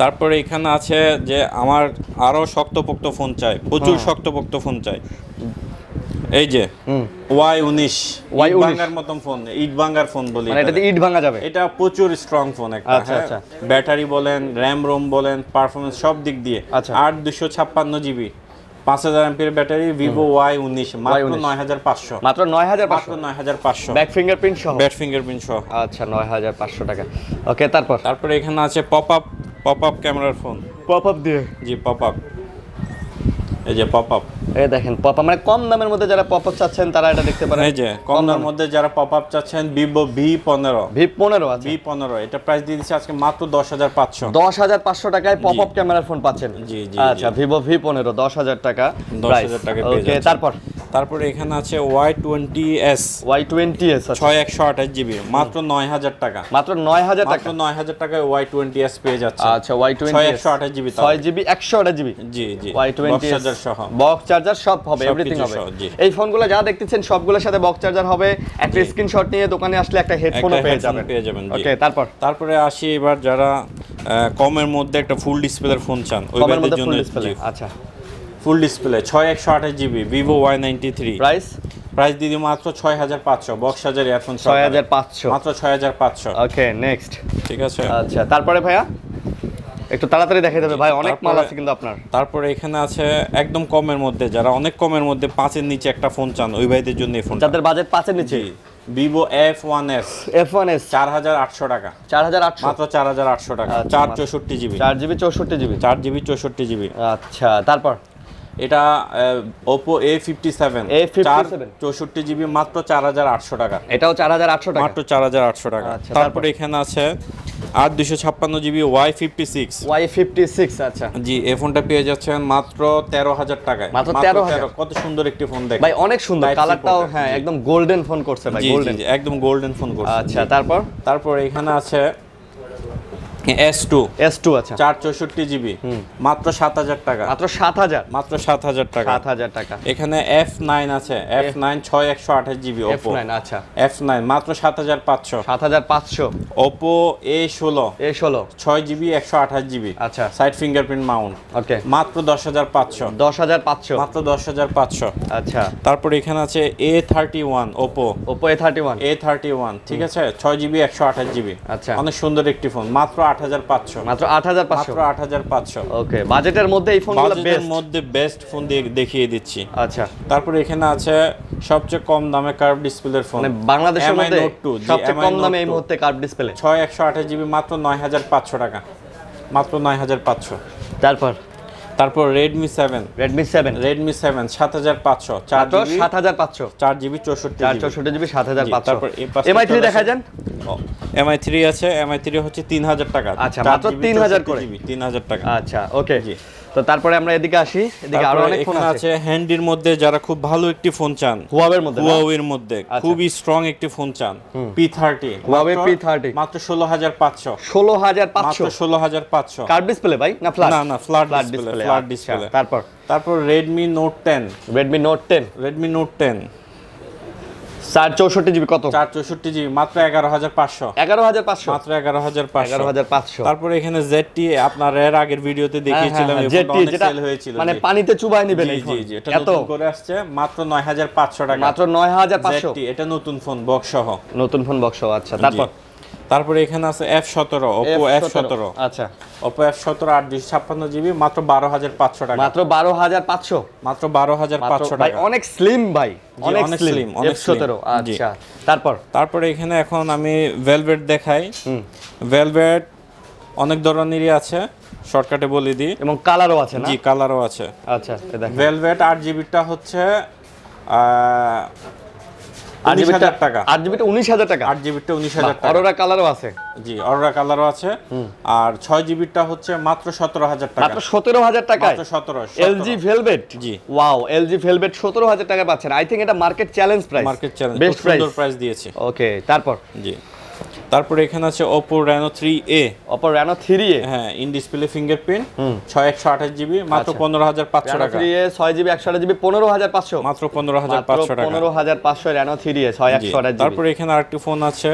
Speaker 2: তারপরে এখানে আছে যে আমার আরো শক্তপোক্ত ফোন চাই, প্রচুর শক্তপোক্ত ফোন চাই। এই যে Y19 ভাঙার মতন ফোন, ইট ভাঙার ফোন বলি,
Speaker 1: মানে এটাতে ইট ভাঙা যাবে।
Speaker 2: এটা প্রচুর স্ট্রং ফোন একটা।
Speaker 1: আচ্ছা।
Speaker 2: ব্যাটারি বলেন, র্যাম রোম বলেন, পারফরম্যান্স সব দিক দিয়ে।
Speaker 1: আচ্ছা।
Speaker 2: 8 256GB 5000 এর ব্যাটারি, Vivo Y19 মাত্র 9,500।
Speaker 1: মাত্র
Speaker 2: 9,500
Speaker 1: ব্যাক ফিঙ্গারপ্রিন্ট সহ।
Speaker 2: সহ।
Speaker 1: আচ্ছা, 9,500 টাকা। ওকে,
Speaker 2: তারপরে এখানে আছে পপ আপ ক্যামেরার ফোন।
Speaker 1: পপ আপ দিয়ে,
Speaker 2: জি, পপ আপ। এই যে পপ আপ,
Speaker 1: এই দেখেন পপ আপ, মানে কম দামের মধ্যে যারা পপ আপ চাচ্ছেন তারা এটা দেখতে পারেন।
Speaker 2: এই যে কম দামের মধ্যে যারা পপ আপ চাচ্ছেন, Vivo V15
Speaker 1: আছে।
Speaker 2: V15 এটা প্রাইস দিয়ে দিচ্ছি আজকে মাত্র 10,500।
Speaker 1: 10,500 টাকায় পপ আপ ক্যামেরার ফোন পাচ্ছেন।
Speaker 2: জি জি।
Speaker 1: আচ্ছা, Vivo V15 10,000 টাকা।
Speaker 2: 10,000 টাকা পেয়ে
Speaker 1: ওকে,
Speaker 2: যাচ্ছেন। তারপরে এখানে আছে Y20s
Speaker 1: আছে
Speaker 2: 6128GB মাত্র 9,000 টাকা।
Speaker 1: মাত্র 9,000 টাকা।
Speaker 2: মাত্র 9,000 টাকায় Y20s পেয়ে যাচ্ছে।
Speaker 1: আচ্ছা, Y20
Speaker 2: 6128GB
Speaker 1: 6GB 128GB
Speaker 2: জি জি,
Speaker 1: Y20
Speaker 2: চার্জার সহ,
Speaker 1: বক্স চার্জার সব হবে, এভরিথিং হবে। এই ফোনগুলো যা দেখতেছেন সবগুলোর সাথে বক্স চার্জার হবে। একটা স্ক্রিনশট নিয়ে দোকানে আসলে একটা হেডফোনও পেয়ে যাবেন। ওকে,
Speaker 2: তারপরে আসি এবার যারা কমের মধ্যে একটা ফুল ডিসপ্লের ফোন চান, ওই ভাইদের জন্য।
Speaker 1: আচ্ছা,
Speaker 2: full display 6128GB Vivo Y93 price দিদি মাত্র 6,500, বক্স চার্জার ইয়ারফোন
Speaker 1: 6,500,
Speaker 2: মাত্র 6,500।
Speaker 1: ওকে, নেক্সট।
Speaker 2: ঠিক আছে।
Speaker 1: আচ্ছা, তারপরে ভাইয়া একটু তাড়াতাড়ি দেখাই দেবে ভাই, অনেক মাল আছে কিন্তু আপনার।
Speaker 2: তারপরে এখানে আছে একদম কমের মধ্যে, যারা অনেক কমের মধ্যে 5 এর নিচে একটা ফোন চান, ওই ভাইদের জন্য এই ফোন,
Speaker 1: যাদের বাজেট 5 এর নিচে।
Speaker 2: ভিভো F1s 4800 টাকা,
Speaker 1: 4800
Speaker 2: মাত্র 4800 টাকা,
Speaker 1: আচ্ছা,
Speaker 2: 464 GB,
Speaker 1: 4GB 64GB।
Speaker 2: 4GB 64 GB.
Speaker 1: আচ্ছা, তারপর
Speaker 2: এটা Oppo A57 64 জিবি, মাত্র 4800 টাকা,
Speaker 1: এটাও 4800 টাকা,
Speaker 2: মাত্র 4800 টাকা।
Speaker 1: আচ্ছা,
Speaker 2: তারপরে এখানে আছে 8256 জিবি Y56।
Speaker 1: Y56 আচ্ছা
Speaker 2: জি, এই ফোনটা পেয়ে যাচ্ছেন মাত্র 13000 টাকায়,
Speaker 1: মাত্র 13,000
Speaker 2: কত সুন্দর একটি ফোন দেখেন
Speaker 1: ভাই, অনেক সুন্দর
Speaker 2: Type C
Speaker 1: কালারটাও,
Speaker 2: port,
Speaker 1: হ্যাঁ
Speaker 2: জি।
Speaker 1: একদম গোল্ডেন ফোন করছে ভাই,
Speaker 2: জি,
Speaker 1: গোল্ডেন।
Speaker 2: জি, একদম গোল্ডেন ফোন করছে।
Speaker 1: আচ্ছা,
Speaker 2: জি।
Speaker 1: তারপর
Speaker 2: এখানে আছে S2
Speaker 1: S2 আচ্ছা
Speaker 2: 464 জিবি, মাত্র 7000 টাকা,
Speaker 1: মাত্র 7000,
Speaker 2: মাত্র 7000 টাকা।
Speaker 1: 7000 টাকা।
Speaker 2: এখানে F9 আছে, F9 6128 জিবি Oppo,
Speaker 1: F9 আচ্ছা
Speaker 2: F9 মাত্র 7500।
Speaker 1: 7500
Speaker 2: Oppo A16
Speaker 1: A16
Speaker 2: 6 GB 128 GB,
Speaker 1: আচ্ছা
Speaker 2: সাইড ফিঙ্গারপ্রিন্ট মাউন্ট,
Speaker 1: ওকে
Speaker 2: মাত্র 10500,
Speaker 1: 10500
Speaker 2: মাত্র 10500।
Speaker 1: আচ্ছা।
Speaker 2: তারপর এখানে আছে A31 Oppo
Speaker 1: Oppo A31
Speaker 2: A31, ঠিক আছে, 6 জিবি 128 জিবি,
Speaker 1: আচ্ছা
Speaker 2: অনেক সুন্দর একটি ফোন, মাত্র 8500,
Speaker 1: মাত্র 8500
Speaker 2: মাত্র 8500।
Speaker 1: ওকে, বাজেটের মধ্যে এই ফোনগুলো
Speaker 2: বাজেটের
Speaker 1: বেস্ট।
Speaker 2: মধ্যে বেস্ট ফোন দেখিয়ে দিচ্ছি।
Speaker 1: আচ্ছা,
Speaker 2: তারপরে এখানে আছে সবচেয়ে কম দামে কার্ভ ডিসপ্লের ফোন,
Speaker 1: মানে বাংলাদেশের
Speaker 2: MI
Speaker 1: মধ্যে
Speaker 2: Note 2, জি,
Speaker 1: সবচেয়ে
Speaker 2: MI
Speaker 1: কম
Speaker 2: Note
Speaker 1: দামে এই
Speaker 2: 2,
Speaker 1: মুহূর্তে কার্ভ ডিসপ্লে।
Speaker 2: 6128 জিবি, মাত্র 9500 টাকা, মাত্র 9500। তারপর Redmi 7
Speaker 1: Redmi 7
Speaker 2: 7500, 4
Speaker 1: মাত্র
Speaker 2: জিবি
Speaker 1: 7500
Speaker 2: 4 জিবি 64 জিবি।
Speaker 1: 464GB 7500।
Speaker 2: তারপর এই পাশে
Speaker 1: MI3 দেখা যান।
Speaker 2: MI3 আছে, MI3 হচ্ছে 3000 টাকা,
Speaker 1: আচ্ছা, মাত্র 3000 করে,
Speaker 2: 3000 টাকা।
Speaker 1: আচ্ছা ওকে
Speaker 2: জি।
Speaker 1: তো তারপরে আমরা এদিকে আসি, এদিকে আরো
Speaker 2: তারপরে
Speaker 1: অনেক ফোন
Speaker 2: এখানে
Speaker 1: আছে।
Speaker 2: আছে হ্যান্ডির মধ্যে যারা খুব ভালো একটি ফোন চান,
Speaker 1: হুয়াওয়ের মধ্যে না?
Speaker 2: হুয়াওয়ের মধ্যে
Speaker 1: আচ্ছা।
Speaker 2: খুবই স্ট্রং একটি ফোন চান, P30,
Speaker 1: Huawei P30
Speaker 2: মাত্র 16500,
Speaker 1: 16500
Speaker 2: মাত্র 16500।
Speaker 1: কার্ভ ডিসপ্লে ভাই না ফ্ল্যাট?
Speaker 2: না, ফ্ল্যাট
Speaker 1: ডিসপ্লে,
Speaker 2: ডিসপ্লে, ফ্ল্যাট
Speaker 1: আচ্ছা,
Speaker 2: ডিসপ্লে।
Speaker 1: তারপর
Speaker 2: Redmi Note 10,
Speaker 1: Redmi Note 10 464GB কত?
Speaker 2: 464 জিবি, মাত্র 11500,
Speaker 1: 11500
Speaker 2: মাত্র 11500।
Speaker 1: 11500
Speaker 2: তারপরে এখানে ZT, আপনার এর আগের ভিডিওতে দেখিয়েছিলাম, এই ফোনটা অনেক
Speaker 1: যেটা
Speaker 2: সেল হয়েছিল,
Speaker 1: মানে
Speaker 2: জি।
Speaker 1: পানিতে চুবাই নেবেন
Speaker 2: জি,
Speaker 1: এই ফোন।
Speaker 2: জি, জি, এটা
Speaker 1: এত
Speaker 2: নতুন করে আসছে, মাত্র 9500 টাকা,
Speaker 1: মাত্র 9500
Speaker 2: ZT, এটা নতুন ফোন বক্স সহ।
Speaker 1: নতুন ফোন বক্স। আচ্ছা,
Speaker 2: তারপরে এখানে আছে F17 Oppo F17,
Speaker 1: আচ্ছা
Speaker 2: Oppo F17 856 জিবি, মাত্র 12500 টাকা,
Speaker 1: মাত্র 12500
Speaker 2: মাত্র 12500
Speaker 1: ভাই,
Speaker 2: টাকা।
Speaker 1: অনেক স্লিম ভাই, অনেক
Speaker 2: অনেক
Speaker 1: স্লিম
Speaker 2: slim, অনেক
Speaker 1: F17
Speaker 2: slim, জি।
Speaker 1: আচ্ছা।
Speaker 2: তারপরে এখানে এখন আমি ভেলভেট দেখাই। ভেলভেট অনেক ধরনেরই আছে, শর্টকাটে বলে দিই,
Speaker 1: এবং কালারও আছে না?
Speaker 2: জি, কালারও আছে।
Speaker 1: আচ্ছা, দেখেন
Speaker 2: ভেলভেট 8জিবিটা হচ্ছে
Speaker 1: 8GB
Speaker 2: 19000 টাকা,
Speaker 1: 8GB 19000 টাকা,
Speaker 2: 8জিবিটা 19000 টাকা।
Speaker 1: অরোরা কালারও আছে,
Speaker 2: জি, অরোরা কালারও আছে। আর 6জিবিটা হচ্ছে মাত্র 17000 টাকা,
Speaker 1: মাত্র 17000 টাকায়
Speaker 2: মাত্র 17।
Speaker 1: LG Velvet।
Speaker 2: জি।
Speaker 1: ওয়াও, LG Velvet 17000 টাকায় পাচ্ছেন। আই থিং এটা market challenge price,
Speaker 2: market challenge,
Speaker 1: best
Speaker 2: সুন্দর প্রাইস দিয়েছে।
Speaker 1: ওকে,
Speaker 2: জি। তারপরে এখানে আছে Oppo Reno 3A,
Speaker 1: Oppo Reno 3A,
Speaker 2: হ্যাঁ, ইন ডিসপ্লে ফিঙ্গারপ্রিন্ট, 6128 জিবি, মাত্র 15500
Speaker 1: Reno
Speaker 2: টাকা,
Speaker 1: 3A 6GB 128GB 15500,
Speaker 2: মাত্র 15500 টাকা।
Speaker 1: 15500 Reno 3A 6128GB।
Speaker 2: তারপরে এখানে আরেকটি ফোন আছে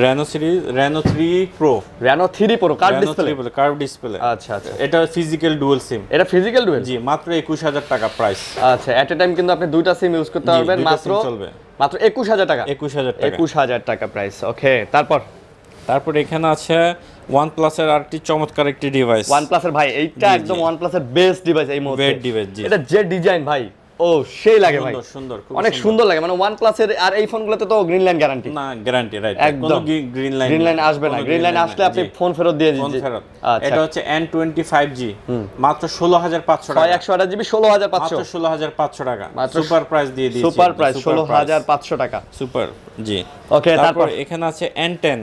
Speaker 2: Reno series, Reno 3 Pro,
Speaker 1: Reno 3 Pro curve
Speaker 2: Reno
Speaker 1: display.
Speaker 2: 3 Pro curve display.
Speaker 1: আচ্ছা আচ্ছা,
Speaker 2: এটা ফিজিক্যাল ডুয়াল সিম,
Speaker 1: এটা ফিজিক্যাল ডুয়েল।
Speaker 2: জি, মাত্র 21000 টাকা প্রাইস।
Speaker 1: আচ্ছা, এট এ টাইম কিন্তু আপনি দুইটা সিম ইউজ করতে পারবেন,
Speaker 2: দুইটা
Speaker 1: মাত্র
Speaker 2: SIM চলবে।
Speaker 1: মাত্র 21000 টাকা,
Speaker 2: 21000 টাকা।
Speaker 1: 21000 টাকা প্রাইস। ওকে,
Speaker 2: তারপরে এখানে আছে OnePlus এর আরেকটি চমৎকার একটি ডিভাইস,
Speaker 1: OnePlus এর ভাই, এইটা
Speaker 2: জি,
Speaker 1: একদম
Speaker 2: জি।
Speaker 1: OnePlus এর বেস্ট ডিভাইস এই মুহূর্তে।
Speaker 2: বেড ডিভাইস, জি।
Speaker 1: এটা যে ডিজাইন ভাই, ও সেই লাগে ভাই,
Speaker 2: সুন্দর, খুব
Speaker 1: অনেক সুন্দর লাগে। মানে OnePlus এর আর এই ফোনগুলোতে তো গ্রিন লাইন গ্যারান্টি
Speaker 2: না, গ্যারান্টি, রাইট,
Speaker 1: একদম।
Speaker 2: কোনো গ্রিন লাইন
Speaker 1: আসবে না, গ্রিন লাইন আসলে আপনি ফোন ফেরত দিয়ে দিন।
Speaker 2: ফেরত।
Speaker 1: আচ্ছা,
Speaker 2: এটা হচ্ছে N25G, মাত্র 16500 টাকা,
Speaker 1: 128GB 16500,
Speaker 2: মাত্র 16500 টাকা,
Speaker 1: মাত্র
Speaker 2: সুপার প্রাইস দিয়ে দিয়েছি,
Speaker 1: সুপার প্রাইস 16500 টাকা।
Speaker 2: সুপার, জি।
Speaker 1: ওকে,
Speaker 2: তারপর এখানে আছে N10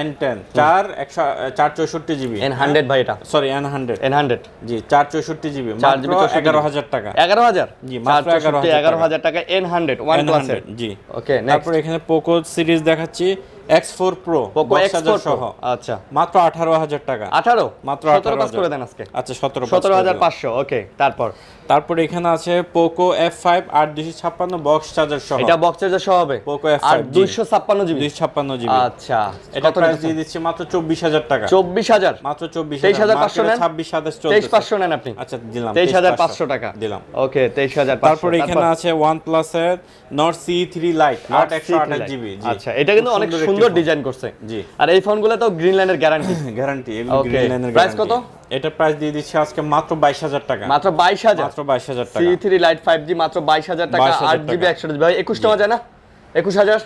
Speaker 1: N10
Speaker 2: 464 জিবি,
Speaker 1: N100 ভাই, এটা
Speaker 2: সরি N100,
Speaker 1: N100
Speaker 2: জি, 464 জিবি, মাত্র 11000 টাকা,
Speaker 1: 11000,
Speaker 2: জি, মাত্র
Speaker 1: 11000 টাকা N100 OnePlus এর।
Speaker 2: জি।
Speaker 1: ওকে,
Speaker 2: তারপর এখানে পোকো সিরিজ দেখাচ্ছি, X4 Pro
Speaker 1: Poco
Speaker 2: box
Speaker 1: X4
Speaker 2: charger সহ,
Speaker 1: আচ্ছা,
Speaker 2: মাত্র 18000 টাকা,
Speaker 1: 18
Speaker 2: মাত্র
Speaker 1: 17 পাস
Speaker 2: 18,000
Speaker 1: করে দেন আজকে।
Speaker 2: আচ্ছা, 17
Speaker 1: 17500। ওকে,
Speaker 2: তারপর এখানে আছে পোকো F5 8256 বক্স চার্জার সহ,
Speaker 1: এটা বক্স চার্জার সহ হবে,
Speaker 2: পোকো F5
Speaker 1: আর 256GB
Speaker 2: 256 জিবি।
Speaker 1: আচ্ছা,
Speaker 2: এটা প্রাইস দিয়ে দিচ্ছি মাত্র 24000 টাকা,
Speaker 1: 24000,
Speaker 2: মাত্র 24000,
Speaker 1: 23500 নেন,
Speaker 2: 26027 চলছে,
Speaker 1: 23500 নেন আপনি।
Speaker 2: আচ্ছা, দিলাম
Speaker 1: 23500 টাকা
Speaker 2: দিলাম।
Speaker 1: ওকে, 23500।
Speaker 2: তারপর এখানে আছে OnePlus এর Nord C3 Lite 8128 জিবি,
Speaker 1: আচ্ছা, এটা কিন্তু অনেক সুন্দর ডিজাইন করছে,
Speaker 2: জি।
Speaker 1: আর এই ফোনগুলো তো গ্রিন লাইনের গ্যারান্টি।
Speaker 2: গ্যারান্টি, এগুলো
Speaker 1: Okay,
Speaker 2: গ্রিন লাইনের
Speaker 1: price
Speaker 2: গ্যারান্টি।
Speaker 1: কত?
Speaker 2: এটা প্রাইস দিয়ে দিচ্ছি আজকে মাত্র 22000 টাকা,
Speaker 1: মাত্র 22000,
Speaker 2: মাত্র 22000 টাকা।
Speaker 1: C3 Lite 5G মাত্র 22000 টাকা,
Speaker 2: 22,000
Speaker 1: 8GB 128GB ভাই, 21 টাকা যায় না? 21000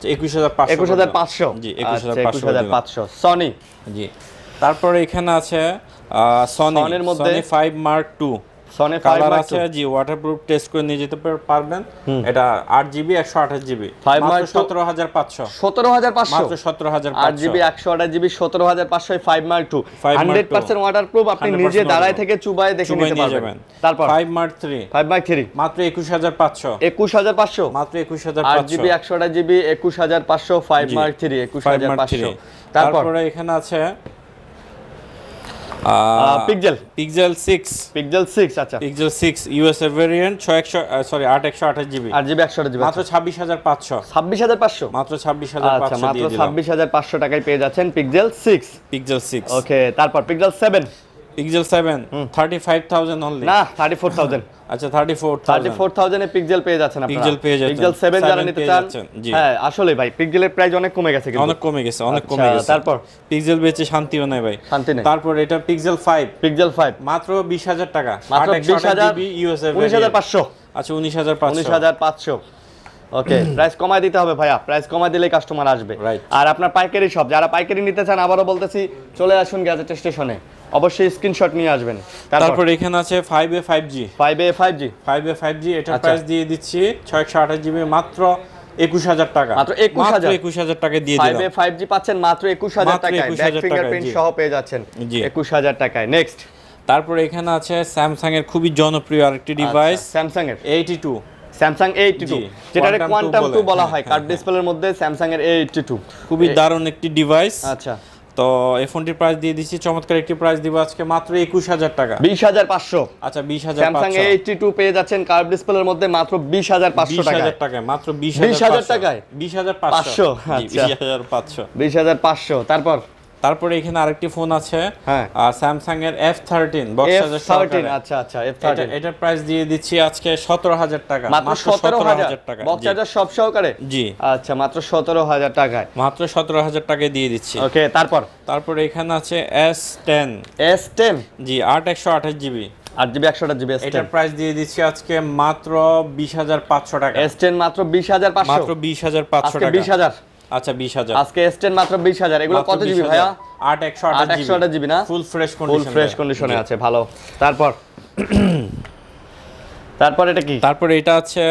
Speaker 2: 21500
Speaker 1: 21500
Speaker 2: জি
Speaker 1: আচ্ছা
Speaker 2: 21500
Speaker 1: 21500 সনি
Speaker 2: জি। তারপরে এখানে আছে সনি
Speaker 1: সনির মধ্যে
Speaker 2: 5 মার্ক 2
Speaker 1: সনি 5
Speaker 2: কালার
Speaker 1: মার্ক
Speaker 2: আছে জি, ওয়াটারপ্রুফ টেস্ট করে নিয়ে যেতে পারবেন। এটা 8GB 128GB
Speaker 1: 5
Speaker 2: মাত্র
Speaker 1: মার্ক
Speaker 2: 17500
Speaker 1: 17500
Speaker 2: মাত্র 17500
Speaker 1: 8GB 128GB 17500 5 mark 2
Speaker 2: 5 Mark 2
Speaker 1: 100% waterproof আপনি
Speaker 2: 100%
Speaker 1: নিজে দাঁড়ায়
Speaker 2: waterproof।
Speaker 1: থেকে চুবায়ে দেখে
Speaker 2: চুবাই
Speaker 1: নিতে
Speaker 2: নিয়ে
Speaker 1: পারবেন
Speaker 2: যাবেন।
Speaker 1: তারপর
Speaker 2: 5 মার্ক 3
Speaker 1: 5 মার্ক 3
Speaker 2: মাত্র 21500
Speaker 1: 21500
Speaker 2: মাত্র 21500
Speaker 1: 8GB 128GB 21500 5 মার্ক 3 21500 তারপর
Speaker 2: তারপরে এখানে আছে
Speaker 1: পিক্সেল
Speaker 2: পিক্সেল 6
Speaker 1: পিক্সেল 6 আচ্ছা
Speaker 2: pixel 6 USA variant 8128GB
Speaker 1: 8GB 128GB
Speaker 2: মাত্র 26500
Speaker 1: 26500
Speaker 2: মাত্র
Speaker 1: আচ্ছা
Speaker 2: 26500
Speaker 1: মাত্র
Speaker 2: দিয়ে দিলাম
Speaker 1: 26500 টাকায় পেয়ে যাচ্ছেন পিক্সেল 6
Speaker 2: পিক্সেল 6
Speaker 1: ওকে তারপর পিক্সেল 7
Speaker 2: পিক্সেল 7 35000 অনলি
Speaker 1: না 34000
Speaker 2: আচ্ছা 34000
Speaker 1: 34000 এ পিক্সেল পেয়ে যাচ্ছেন আপনারা
Speaker 2: পিক্সেল পেয়ে যাচ্ছেন
Speaker 1: পিক্সেল 7 যারা
Speaker 2: 7
Speaker 1: নিতে
Speaker 2: পেয়ে
Speaker 1: চান
Speaker 2: যাচ্ছেন, জি।
Speaker 1: হ্যাঁ আসলে ভাই পিক্সেলের প্রাইস অনেক কমে গেছে কিন্তু
Speaker 2: অনেক কমে গেছে অনেক
Speaker 1: আচ্ছা,
Speaker 2: কমে গেছে
Speaker 1: তারপর?
Speaker 2: পিক্সেল বেচে শান্তিও নাই ভাই
Speaker 1: শান্তি নেই
Speaker 2: তারপর এটা পিক্সেল 5
Speaker 1: পিক্সেল 5
Speaker 2: মাত্র 20000 টাকা
Speaker 1: মাত্র 20000
Speaker 2: GB ইউএসএ
Speaker 1: 19500
Speaker 2: আচ্ছা 19500
Speaker 1: 19500 ওকে প্রাইস কমায় দিতে হবে ভাইয়া প্রাইস কমায় দিলে কাস্টমার আসবে
Speaker 2: Right.
Speaker 1: আর আপনার পাইকারি শপ যারা পাইকারি নিতে চান আবারও বলতেছি চলে আসুন গ্যাজেট স্টেশনে অবশ্যই স্ক্রিনশট নিয়ে আসবেন
Speaker 2: তারপর এখানে আছে 5A 5G
Speaker 1: 5A 5G
Speaker 2: 5A 5G এটা
Speaker 1: আচ্ছা।
Speaker 2: প্রাইস দিয়ে দিচ্ছি 628GB মাত্র 21000 টাকা
Speaker 1: মাত্র 21000
Speaker 2: 21000 টাকা দিয়ে দিলাম
Speaker 1: 5A 5G পাচ্ছেন মাত্র 21000
Speaker 2: মাত্র
Speaker 1: টাকায়
Speaker 2: 21,000
Speaker 1: ব্যাক
Speaker 2: টাকায়,
Speaker 1: ফিঙ্গারপ্রিন্ট
Speaker 2: জি।
Speaker 1: সহ পেয়ে যাচ্ছেন
Speaker 2: জি।
Speaker 1: 21000 টাকায় নেক্সট
Speaker 2: তারপর এখানে আছে স্যামসাং এর খুবই জনপ্রিয় আরেকটি ডিভাইস
Speaker 1: স্যামসাং এর
Speaker 2: 82
Speaker 1: স্যামসাং A82
Speaker 2: জি,
Speaker 1: যেটাকে
Speaker 2: Quantum 2
Speaker 1: কোয়ান্টাম 2
Speaker 2: বলে,
Speaker 1: বলা
Speaker 2: হ্যাঁ,
Speaker 1: হয়
Speaker 2: হ্যাঁ,
Speaker 1: কার্ড ডিসপ্লের মধ্যে স্যামসাং এর A82
Speaker 2: খুবই দারুণ একটি ডিভাইস
Speaker 1: আচ্ছা
Speaker 2: তো এই ফোনটির প্রাইস দিয়ে দিচ্ছি চমৎকার একটি প্রাইস দিব আজকে মাত্র 21000 টাকা
Speaker 1: 20500
Speaker 2: আচ্ছা
Speaker 1: স্যামসাং
Speaker 2: 20500
Speaker 1: A82 পেয়ে যাচ্ছেন কার্ভ ডিসপ্লের মধ্যে মাত্র 20500 টাকায়
Speaker 2: 20000 টাকায় মাত্র
Speaker 1: 20,000 টাকায়?
Speaker 2: 20500
Speaker 1: আচ্ছা।
Speaker 2: 20500
Speaker 1: 20500 তারপর
Speaker 2: তারপরে এখানে আরেকটি ফোন আছে
Speaker 1: হ্যাঁ।
Speaker 2: স্যামসাং এর F13 বক্স চার্জার
Speaker 1: F13
Speaker 2: সহকারে
Speaker 1: আচ্ছা আচ্ছা F13
Speaker 2: এটার প্রাইস দিয়ে দিচ্ছি আজকে 17000 টাকা
Speaker 1: মাত্র 17000
Speaker 2: টাকা
Speaker 1: বক্স
Speaker 2: জি।
Speaker 1: চার্জার সব সহকারে
Speaker 2: জি
Speaker 1: আচ্ছা মাত্র 17000 টাকায়
Speaker 2: মাত্র 17000 টাকায় দিয়ে দিচ্ছি
Speaker 1: ওকে তারপর
Speaker 2: তারপরে এখানে আছে S10
Speaker 1: S10
Speaker 2: জি 8128GB
Speaker 1: 8GB 128GB
Speaker 2: এটার
Speaker 1: S10
Speaker 2: প্রাইস দিয়ে দিচ্ছি আজকে মাত্র 20500 টাকা
Speaker 1: S10 মাত্র 20500
Speaker 2: মাত্র 20500
Speaker 1: আজকে
Speaker 2: টাকা
Speaker 1: 20000
Speaker 2: আচ্ছা 20000
Speaker 1: আজকে S10 মাত্র 20000 এগুলো কত জিবি ভাইয়া
Speaker 2: 8128
Speaker 1: জিবি না
Speaker 2: ফুল ফ্রেশ
Speaker 1: ফুল
Speaker 2: কন্ডিশন
Speaker 1: ফ্রেশ কন্ডিশনে আছে ভালো তারপর তারপর এটা কি
Speaker 2: তারপরে এটা আছে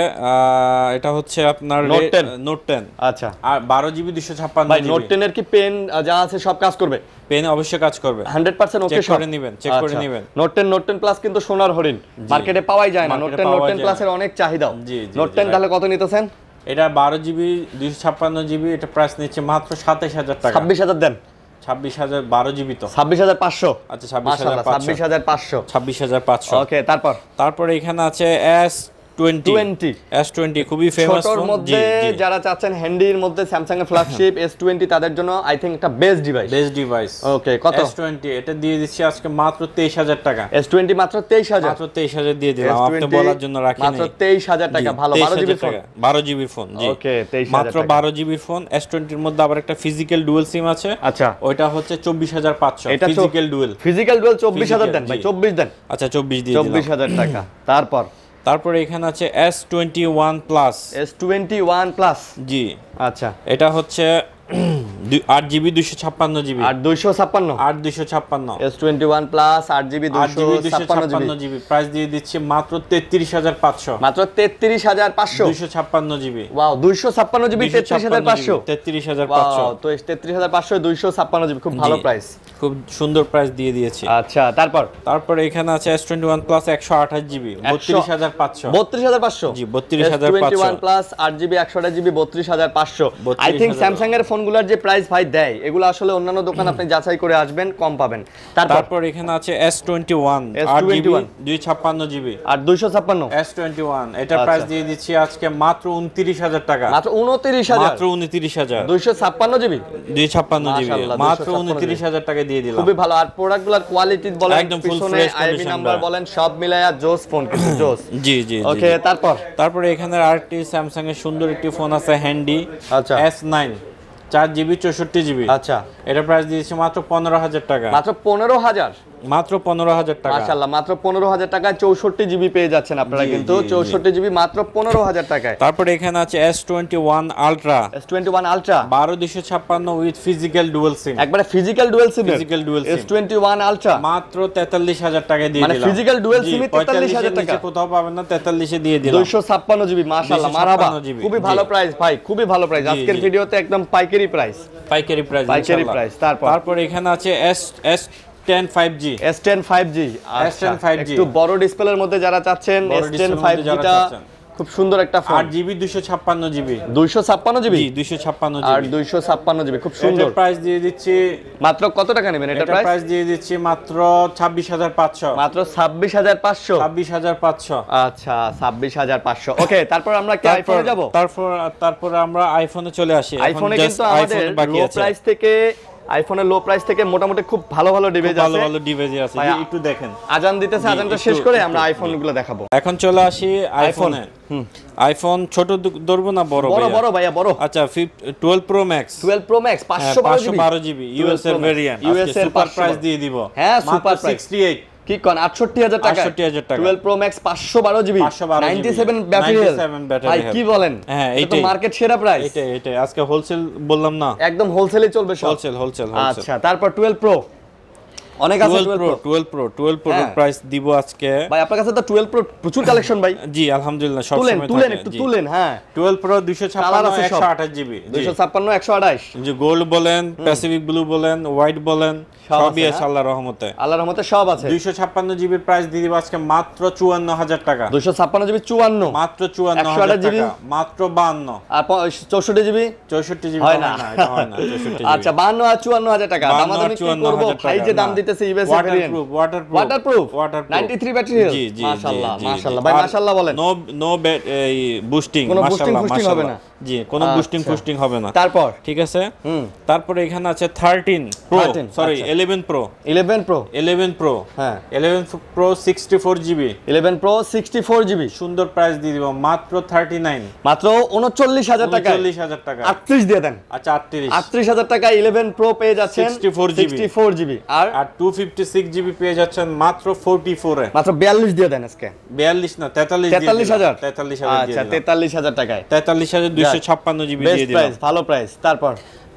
Speaker 2: এটা হচ্ছে আপনার
Speaker 1: Note 10
Speaker 2: নোট 10
Speaker 1: আচ্ছা
Speaker 2: আর 12GB 256
Speaker 1: ভাই
Speaker 2: জিবি
Speaker 1: নোট 10 এর কি পেন যা আছে সব কাজ করবে
Speaker 2: পেন অবশ্যই কাজ করবে
Speaker 1: 100% ওকে
Speaker 2: চেক করে নেবেন চেক করে নেবেন
Speaker 1: নোট 10 প্লাস কিন্তু সোনার হরিণ মার্কেটে পাওয়াই যায় না নোট
Speaker 2: মার্কেটে
Speaker 1: 10
Speaker 2: পাওয়া
Speaker 1: নোট 10
Speaker 2: যায়
Speaker 1: প্লাসের অনেক চাহিদা
Speaker 2: জি, জি,
Speaker 1: নোট
Speaker 2: জি,
Speaker 1: 10 তাহলে কত নিতেছেন
Speaker 2: এটা 12GB 256GB এটা প্রাইস নিচ্ছে মাত্র 27000 টাকা
Speaker 1: 26000 দেন
Speaker 2: 26000 12GB তো
Speaker 1: 26500
Speaker 2: আচ্ছা
Speaker 1: মাশাআল্লাহ
Speaker 2: 26500
Speaker 1: 26500
Speaker 2: 26500
Speaker 1: ওকে তারপর
Speaker 2: তারপরে এখানে আছে S20 S20 খুবই ফেমাস
Speaker 1: ছোটর
Speaker 2: ফোন
Speaker 1: মধ্যে যারা চাচ্ছেন হ্যান্ডির মধ্যে স্যামসাং এর ফ্ল্যাগশিপ S20 তাদের জন্য আই থিং একটা বেস্ট ডিভাইস
Speaker 2: বেস্ট ডিভাইস
Speaker 1: ওকে কত
Speaker 2: S20 এটা দিয়ে দিচ্ছি আজকে মাত্র 23000 টাকা
Speaker 1: S20 মাত্র 23000
Speaker 2: মাত্র 23000 দিয়ে দিলাম আপনি বলার জন্য রাখি
Speaker 1: মাত্র 23000 টাকা ভালো 12GB ফোন
Speaker 2: 12GB ফোন জি
Speaker 1: ওকে 23000
Speaker 2: মাত্র 12GB ফোন S20 এর মধ্যে আবার একটা ফিজিক্যাল ডুয়াল সিম আছে
Speaker 1: আচ্ছা
Speaker 2: ওইটা হচ্ছে 24500
Speaker 1: এটা
Speaker 2: ফিজিক্যাল ডুয়াল
Speaker 1: ফিজিক্যাল ডুয়াল 24000 দেন ভাই 24 দেন
Speaker 2: আচ্ছা 24 দিয়ে দিলাম
Speaker 1: 24000 টাকা
Speaker 2: তারপরে এখানে আছে S21 প্লাস
Speaker 1: S21 প্লাস
Speaker 2: জি
Speaker 1: আচ্ছা
Speaker 2: এটা হচ্ছে 8GB 256GB
Speaker 1: আর 256
Speaker 2: 8256
Speaker 1: S21 plus 8GB
Speaker 2: 256GB price দিয়ে দিচ্ছি মাত্র 33500
Speaker 1: মাত্র 33500
Speaker 2: 256GB
Speaker 1: ওয়াও 256GB 33500
Speaker 2: 33500
Speaker 1: ওয়াও তো 33500 256GB খুব ভালো
Speaker 2: জি।
Speaker 1: প্রাইস
Speaker 2: খুব সুন্দর প্রাইস দিয়ে দিয়েছি
Speaker 1: আচ্ছা
Speaker 2: তারপরে এখানে আছে S21 plus 128GB 32500
Speaker 1: 32500
Speaker 2: G 32500
Speaker 1: S21 plus 8GB 128GB 32500 I thing
Speaker 2: 32,000
Speaker 1: Samsung এর ফোনগুলোর যে প্রাইস ভাই দেয় এগুলো আসলে অন্যান্য দোকান আপনি যাচাই করে আসবেন কম পাবেন
Speaker 2: তারপর এখানে আছে S21 8GB 256GB
Speaker 1: আর 256
Speaker 2: S21 এটা প্রাইস দিয়ে দিচ্ছি আজকে মাত্র 29000 টাকা
Speaker 1: মাত্র 29000
Speaker 2: মাত্র 29000
Speaker 1: 256GB
Speaker 2: 256GB
Speaker 1: মাশাআল্লাহ,
Speaker 2: মাত্র
Speaker 1: 256
Speaker 2: 29000 টাকা দিয়ে দিলাম
Speaker 1: খুবই ভালো আর প্রোডাক্টগুলোর কোয়ালিটি বলেন
Speaker 2: একদম full
Speaker 1: পিছনে
Speaker 2: fresh
Speaker 1: আইবি
Speaker 2: condition
Speaker 1: নাম্বার
Speaker 2: ভাই।
Speaker 1: বলেন সব মিলায়া জোস ফোন কিন্তু জোস
Speaker 2: জি জি
Speaker 1: ওকে
Speaker 2: তারপরে এখানে আরেকটি স্যামসাং এর সুন্দর একটি ফোন আছে হ্যান্ডি
Speaker 1: আচ্ছা
Speaker 2: S9 4GB 64GB
Speaker 1: আচ্ছা
Speaker 2: এটা প্রাইস দিয়েছি মাত্র 15000 টাকা
Speaker 1: মাত্র 15000
Speaker 2: মাত্র 15,000 টাকা।
Speaker 1: মাশাআল্লাহ, মাত্র 15,000 টাকায় 64 জিবি পেয়ে যাচ্ছেন আপনারা,
Speaker 2: জি,
Speaker 1: কিন্তু
Speaker 2: জি, জি।
Speaker 1: 64 জিবি মাত্র 15,000 টাকায়।
Speaker 2: তারপরে এখানে আছে S21 ultra
Speaker 1: S21 ultra
Speaker 2: 12256 with physical dual SIM,
Speaker 1: একবারে physical dual SIM,
Speaker 2: Physical dual SIM।
Speaker 1: S21 ultra
Speaker 2: মাত্র 43,000 টাকায় দিয়ে
Speaker 1: মানে
Speaker 2: দিলাম।
Speaker 1: physical dual
Speaker 2: জি,
Speaker 1: SIM এ
Speaker 2: 45,000
Speaker 1: 43,000 টাকা।
Speaker 2: নিচে কোথাও পাবেন না, 43 এ দিয়ে দিলাম।
Speaker 1: 256 জিবি, মাশাআল্লাহ, মারহাবা,
Speaker 2: 256 GB,
Speaker 1: খুবই
Speaker 2: জি।
Speaker 1: ভালো প্রাইস ভাই, খুবই ভালো প্রাইস।
Speaker 2: জি,
Speaker 1: আজকের
Speaker 2: জি।
Speaker 1: ভিডিওতে একদম পাইকারি প্রাইস,
Speaker 2: পাইকারি প্রাইস,
Speaker 1: পাইকারি
Speaker 2: ইনশাআল্লাহ।
Speaker 1: প্রাইস। তারপর
Speaker 2: এখানে আছে S10 5G,
Speaker 1: S10 5G,
Speaker 2: S10 5G
Speaker 1: একটু বড় ডিসপ্লের মধ্যে যারা চাচ্ছেন
Speaker 2: বড়
Speaker 1: S10
Speaker 2: ডিসপ্লের মধ্যে
Speaker 1: 5G
Speaker 2: যারা
Speaker 1: টা
Speaker 2: চাচ্ছেন।
Speaker 1: খুব সুন্দর একটা ফোন,
Speaker 2: 8GB 256GB,
Speaker 1: 256 জিবি
Speaker 2: জি 256
Speaker 1: আর
Speaker 2: জিবি।
Speaker 1: 256 জিবি, খুব
Speaker 2: সুন্দর
Speaker 1: সুন্দর।
Speaker 2: প্রাইস দিয়ে দিচ্ছি,
Speaker 1: মাত্র কত টাকা নেবেন এটা
Speaker 2: এটা
Speaker 1: প্রাইস?
Speaker 2: প্রাইস দিয়ে দিচ্ছি মাত্র 26,500,
Speaker 1: মাত্র 26,500।
Speaker 2: 26,500।
Speaker 1: আচ্ছা, 26,500। ওকে, তারপর আমরা কি আইফোনে যাব?
Speaker 2: তারপর আমরা আইফোনে চলে আসি। এখন
Speaker 1: আইফোনে
Speaker 2: just
Speaker 1: কিন্তু আমাদের
Speaker 2: iPhone বাকি
Speaker 1: লো
Speaker 2: আছে।
Speaker 1: প্রাইস থেকে, আইফোনের লো প্রাইস থেকে মোটামুটি খুব ভালো ভালো ডিভাইস
Speaker 2: খুব ভালো
Speaker 1: আছে।
Speaker 2: ভালো ডিভাইস আছে,
Speaker 1: ভাই,
Speaker 2: জি, একটু দেখেন।
Speaker 1: আজান দিতেছে,
Speaker 2: জি,
Speaker 1: আজানটা
Speaker 2: একটু-
Speaker 1: শেষ করে
Speaker 2: একটু-
Speaker 1: আমরা আইফোনগুলো দেখাবো।
Speaker 2: এখন চলে আসি আইফোনে। আইফোন ছোট ধরবো না বড়?
Speaker 1: বড়
Speaker 2: ভাইয়া?
Speaker 1: বড় ভাইয়া, বড়।
Speaker 2: আচ্ছা 12 pro max,
Speaker 1: 12 pro max 512 GB,
Speaker 2: 512 GB US এর ভেরিয়েন্ট,
Speaker 1: US এর
Speaker 2: সুপার
Speaker 1: 512
Speaker 2: প্রাইস দিয়ে দিব।
Speaker 1: হ্যাঁ,
Speaker 2: মাত্র
Speaker 1: সুপার প্রাইস।
Speaker 2: 68,
Speaker 1: কি কোন 68,000 টাকা,
Speaker 2: 68,000 টাকা।
Speaker 1: 12 pro max 512 GB,
Speaker 2: 512 GB,
Speaker 1: 97 battery health.
Speaker 2: 97 battery
Speaker 1: ভাই
Speaker 2: হেলথ।
Speaker 1: কি বলেন,
Speaker 2: হ্যাঁ,
Speaker 1: এটা তো
Speaker 2: এইটাই।
Speaker 1: মার্কেট সেরা প্রাইস,
Speaker 2: এটাই আজকে হোলসেল বললাম না,
Speaker 1: একদম হোলসেলে চলবে সব।
Speaker 2: হোলসেল।
Speaker 1: আচ্ছা, তারপর 12 প্রো অনেক আছে।
Speaker 2: 12 প্রো
Speaker 1: হ্যাঁ।
Speaker 2: প্রাইস দিব আজকে।
Speaker 1: ভাই আপনার কাছে তো 12 প্রো প্রচুর কালেকশন ভাই,
Speaker 2: জি আলহামদুলিল্লাহ, সব
Speaker 1: তুলেন
Speaker 2: সময়
Speaker 1: তুলেন
Speaker 2: থাকে,
Speaker 1: একটু
Speaker 2: জি।
Speaker 1: তুলেন। হ্যাঁ,
Speaker 2: 12 প্রো
Speaker 1: কালার
Speaker 2: 256
Speaker 1: আছে সব।
Speaker 2: 128 জিবি,
Speaker 1: 256 128,
Speaker 2: যে গোল্ড বলেন, প্যাসিফিক ব্লু বলেন, হোয়াইট বলেন,
Speaker 1: সব
Speaker 2: সবই
Speaker 1: আছে,
Speaker 2: আছে আল্লাহর রহমতে।
Speaker 1: আল্লাহর রহমতে সব আছে।
Speaker 2: 256 জিবির প্রাইস দিয়ে দিব আজকে মাত্র 54,000 টাকা,
Speaker 1: 256 জিবি 54,
Speaker 2: মাত্র 54,000
Speaker 1: 128 জিবি?
Speaker 2: টাকা, মাত্র 52,
Speaker 1: আর 64 জিবি
Speaker 2: 64 জিবি
Speaker 1: হয় না।
Speaker 2: এটা হয় না, 64 জিবি।
Speaker 1: আচ্ছা, 52 আর 54,000 টাকা।
Speaker 2: 52
Speaker 1: দামাদামি কি
Speaker 2: 54,000
Speaker 1: করব ভাই, যে
Speaker 2: টাকা,
Speaker 1: দাম
Speaker 2: না।
Speaker 1: দিতেছে ইউএস এর ভেরিয়েন্ট,
Speaker 2: ওয়াটারপ্রুফ,
Speaker 1: 93 ব্যাটারি হেলথ।
Speaker 2: জি জি
Speaker 1: মাশাআল্লাহ,
Speaker 2: জি, জি,
Speaker 1: মাশাআল্লাহ
Speaker 2: জি।
Speaker 1: ভাই,
Speaker 2: আর
Speaker 1: মাশাআল্লাহ বলেন।
Speaker 2: নো এই বুস্টিং,
Speaker 1: কোনো boosting
Speaker 2: মাশাআল্লাহ
Speaker 1: ফুস্টিং হবে না।
Speaker 2: জি, কোনো বুস্টিং
Speaker 1: আচ্ছা।
Speaker 2: ফুস্টিং হবে না।
Speaker 1: তারপর
Speaker 2: ঠিক আছে, তারপরে এখানে আছে 13 প্রো,
Speaker 1: 13,
Speaker 2: সরি
Speaker 1: আচ্ছা।
Speaker 2: 11 প্রো,
Speaker 1: 11 প্রো,
Speaker 2: 11 প্রো,
Speaker 1: হ্যাঁ
Speaker 2: 11 প্রো 64 জিবি,
Speaker 1: 11 প্রো 64 জিবি
Speaker 2: সুন্দর প্রাইস দিয়ে দিব মাত্র 39,
Speaker 1: মাত্র 39,000 টাকা,
Speaker 2: 39,000 টাকা।
Speaker 1: 38 দিয়ে দেন।
Speaker 2: আচ্ছা 38,
Speaker 1: 38,000 টাকা 11 প্রো পেয়ে যাচ্ছেন
Speaker 2: 64 GB
Speaker 1: 64 জিবি, আর
Speaker 2: আর 256 জিবি পেয়ে যাচ্ছেন মাত্র 44 এ।
Speaker 1: মাত্র 42 দিয়ে দেন আজকে।
Speaker 2: 42 না 43 দিয়ে
Speaker 1: 43,000,
Speaker 2: 43,000 দিয়ে
Speaker 1: আচ্ছা
Speaker 2: দিলাম।
Speaker 1: 43,000 টাকায়
Speaker 2: 43,256 জিবি
Speaker 1: বেস্ট
Speaker 2: দিয়ে দিলাম।
Speaker 1: প্রাইস, ভালো প্রাইস।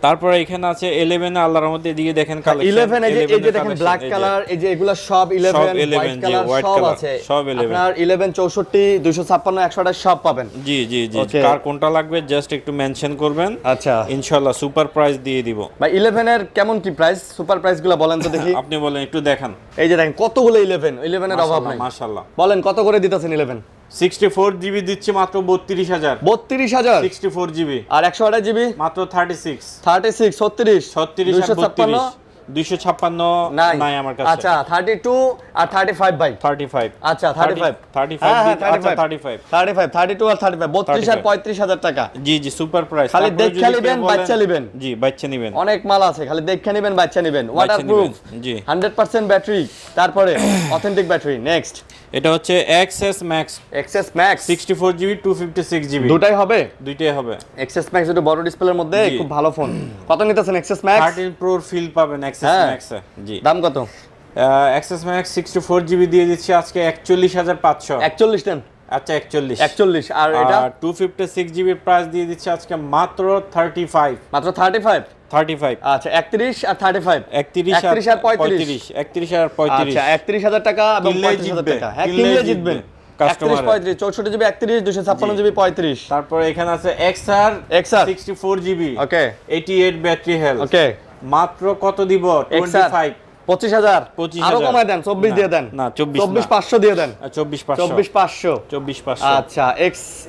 Speaker 2: তারপরে এখানে আছে 11 এ, আল্লাহর রহমতে এদিকে দেখেন কালেকশন।
Speaker 1: 11 এই যে দেখেন ব্ল্যাক কালার, এই যে এগুলা সব 11
Speaker 2: 11,
Speaker 1: হোয়াইট
Speaker 2: জি,
Speaker 1: কালার
Speaker 2: white
Speaker 1: সব
Speaker 2: color,
Speaker 1: আছে,
Speaker 2: সব 11
Speaker 1: আপনার 11 64 256 128 সব পাবেন।
Speaker 2: জি জি জি,
Speaker 1: Okay.
Speaker 2: কার কোনটা লাগবে জাস্ট একটু মেনশন করবেন,
Speaker 1: আচ্ছা
Speaker 2: ইনশাআল্লাহ সুপার প্রাইস দিয়ে দিব।
Speaker 1: ভাই 11 এর কেমন কি প্রাইস, সুপার প্রাইসগুলো বলেন তো দেখি।
Speaker 2: আপনি বলেন, একটু দেখান।
Speaker 1: এই যে দেখেন কতগুলো 11 এর অভাব নাই।
Speaker 2: মাশাআল্লাহ।
Speaker 1: বলেন কত করে দিতেছেন 11?
Speaker 2: 64 জিবি দিচ্ছি মাত্র 32,000,
Speaker 1: 32,000,
Speaker 2: 64 জিবি
Speaker 1: আর 128 জিবি
Speaker 2: মাত্র 36,
Speaker 1: 36 36
Speaker 2: 36 আর 32, 256
Speaker 1: নাই
Speaker 2: নাই আমার কাছে।
Speaker 1: আচ্ছা 32 আর 35 ভাই,
Speaker 2: 35,
Speaker 1: আচ্ছা 35
Speaker 2: 35
Speaker 1: হ্যাঁ,
Speaker 2: আচ্ছা
Speaker 1: 35
Speaker 2: 35,
Speaker 1: 32 আর 35 32 আর 35,000 টাকা।
Speaker 2: জি জি, সুপার প্রাইস।
Speaker 1: খালি
Speaker 2: তারপরে
Speaker 1: দেখে
Speaker 2: যদি
Speaker 1: নিবেন,
Speaker 2: কেউ বলেন-
Speaker 1: বাচ্চা নিবেন।
Speaker 2: জি, বাচ্চা নিবেন।
Speaker 1: অনেক মাল আছে, খালি দেখে নেবেন, বাচ্চা নেবেন। ওয়াটারপ্রুফ,
Speaker 2: জি।
Speaker 1: 100% ব্যাটারি, তারপরে অথেন্টিক ব্যাটারি। নেক্সট
Speaker 2: এটা হচ্ছে XS max,
Speaker 1: XS max
Speaker 2: 64 GB 256 GB,
Speaker 1: দুটাই হবে।
Speaker 2: দুইটাই হবে।
Speaker 1: এক্সএস ম্যাক্স একটু বড় ডিসপ্লের মধ্যে
Speaker 2: জি।
Speaker 1: খুব ভালো ফোন। কত নিতেছেন এক্সএস ম্যাক্স?
Speaker 2: 13 প্রো ফিল পাবেন এক্সএস
Speaker 1: হ্যাঁ।
Speaker 2: ম্যাক্সে। জি,
Speaker 1: দাম কত?
Speaker 2: এক্সএস ম্যাক্স 64 জিবি দিয়ে দিচ্ছি আজকে 41,500।
Speaker 1: 41 দেন।
Speaker 2: আচ্ছা 41,
Speaker 1: 41 আর এটা
Speaker 2: 256 জিবি প্রাইস দিয়ে দিচ্ছি আজকে মাত্র 35,
Speaker 1: মাত্র 35।
Speaker 2: 35,
Speaker 1: আচ্ছা 31 আর 35,
Speaker 2: 31 আর
Speaker 1: 35
Speaker 2: 31 আর 35।
Speaker 1: আচ্ছা 31,000 টাকা এবং
Speaker 2: কিনলেই
Speaker 1: 35,000
Speaker 2: জিতবে,
Speaker 1: টাকা। হ্যাঁ
Speaker 2: কিনলেই
Speaker 1: কিনলে
Speaker 2: জিতবে
Speaker 1: জিতবেন।
Speaker 2: কাস্টমার।
Speaker 1: 31 35 64 GB 31 256 GB 35।
Speaker 2: তারপরে এখানে আছে এক্সআর
Speaker 1: XR
Speaker 2: 64 জিবি,
Speaker 1: ওকে
Speaker 2: 88 ব্যাটারি হেলথ,
Speaker 1: ওকে
Speaker 2: মাত্র কত দিব?
Speaker 1: XR
Speaker 2: 25,
Speaker 1: 25,000
Speaker 2: 25,000
Speaker 1: আরো কমায় দেন, 24 দিয়ে দেন।
Speaker 2: না 24
Speaker 1: 24,500 দিয়ে দেন।
Speaker 2: 24,500,
Speaker 1: 24,500
Speaker 2: 24,500।
Speaker 1: আচ্ছা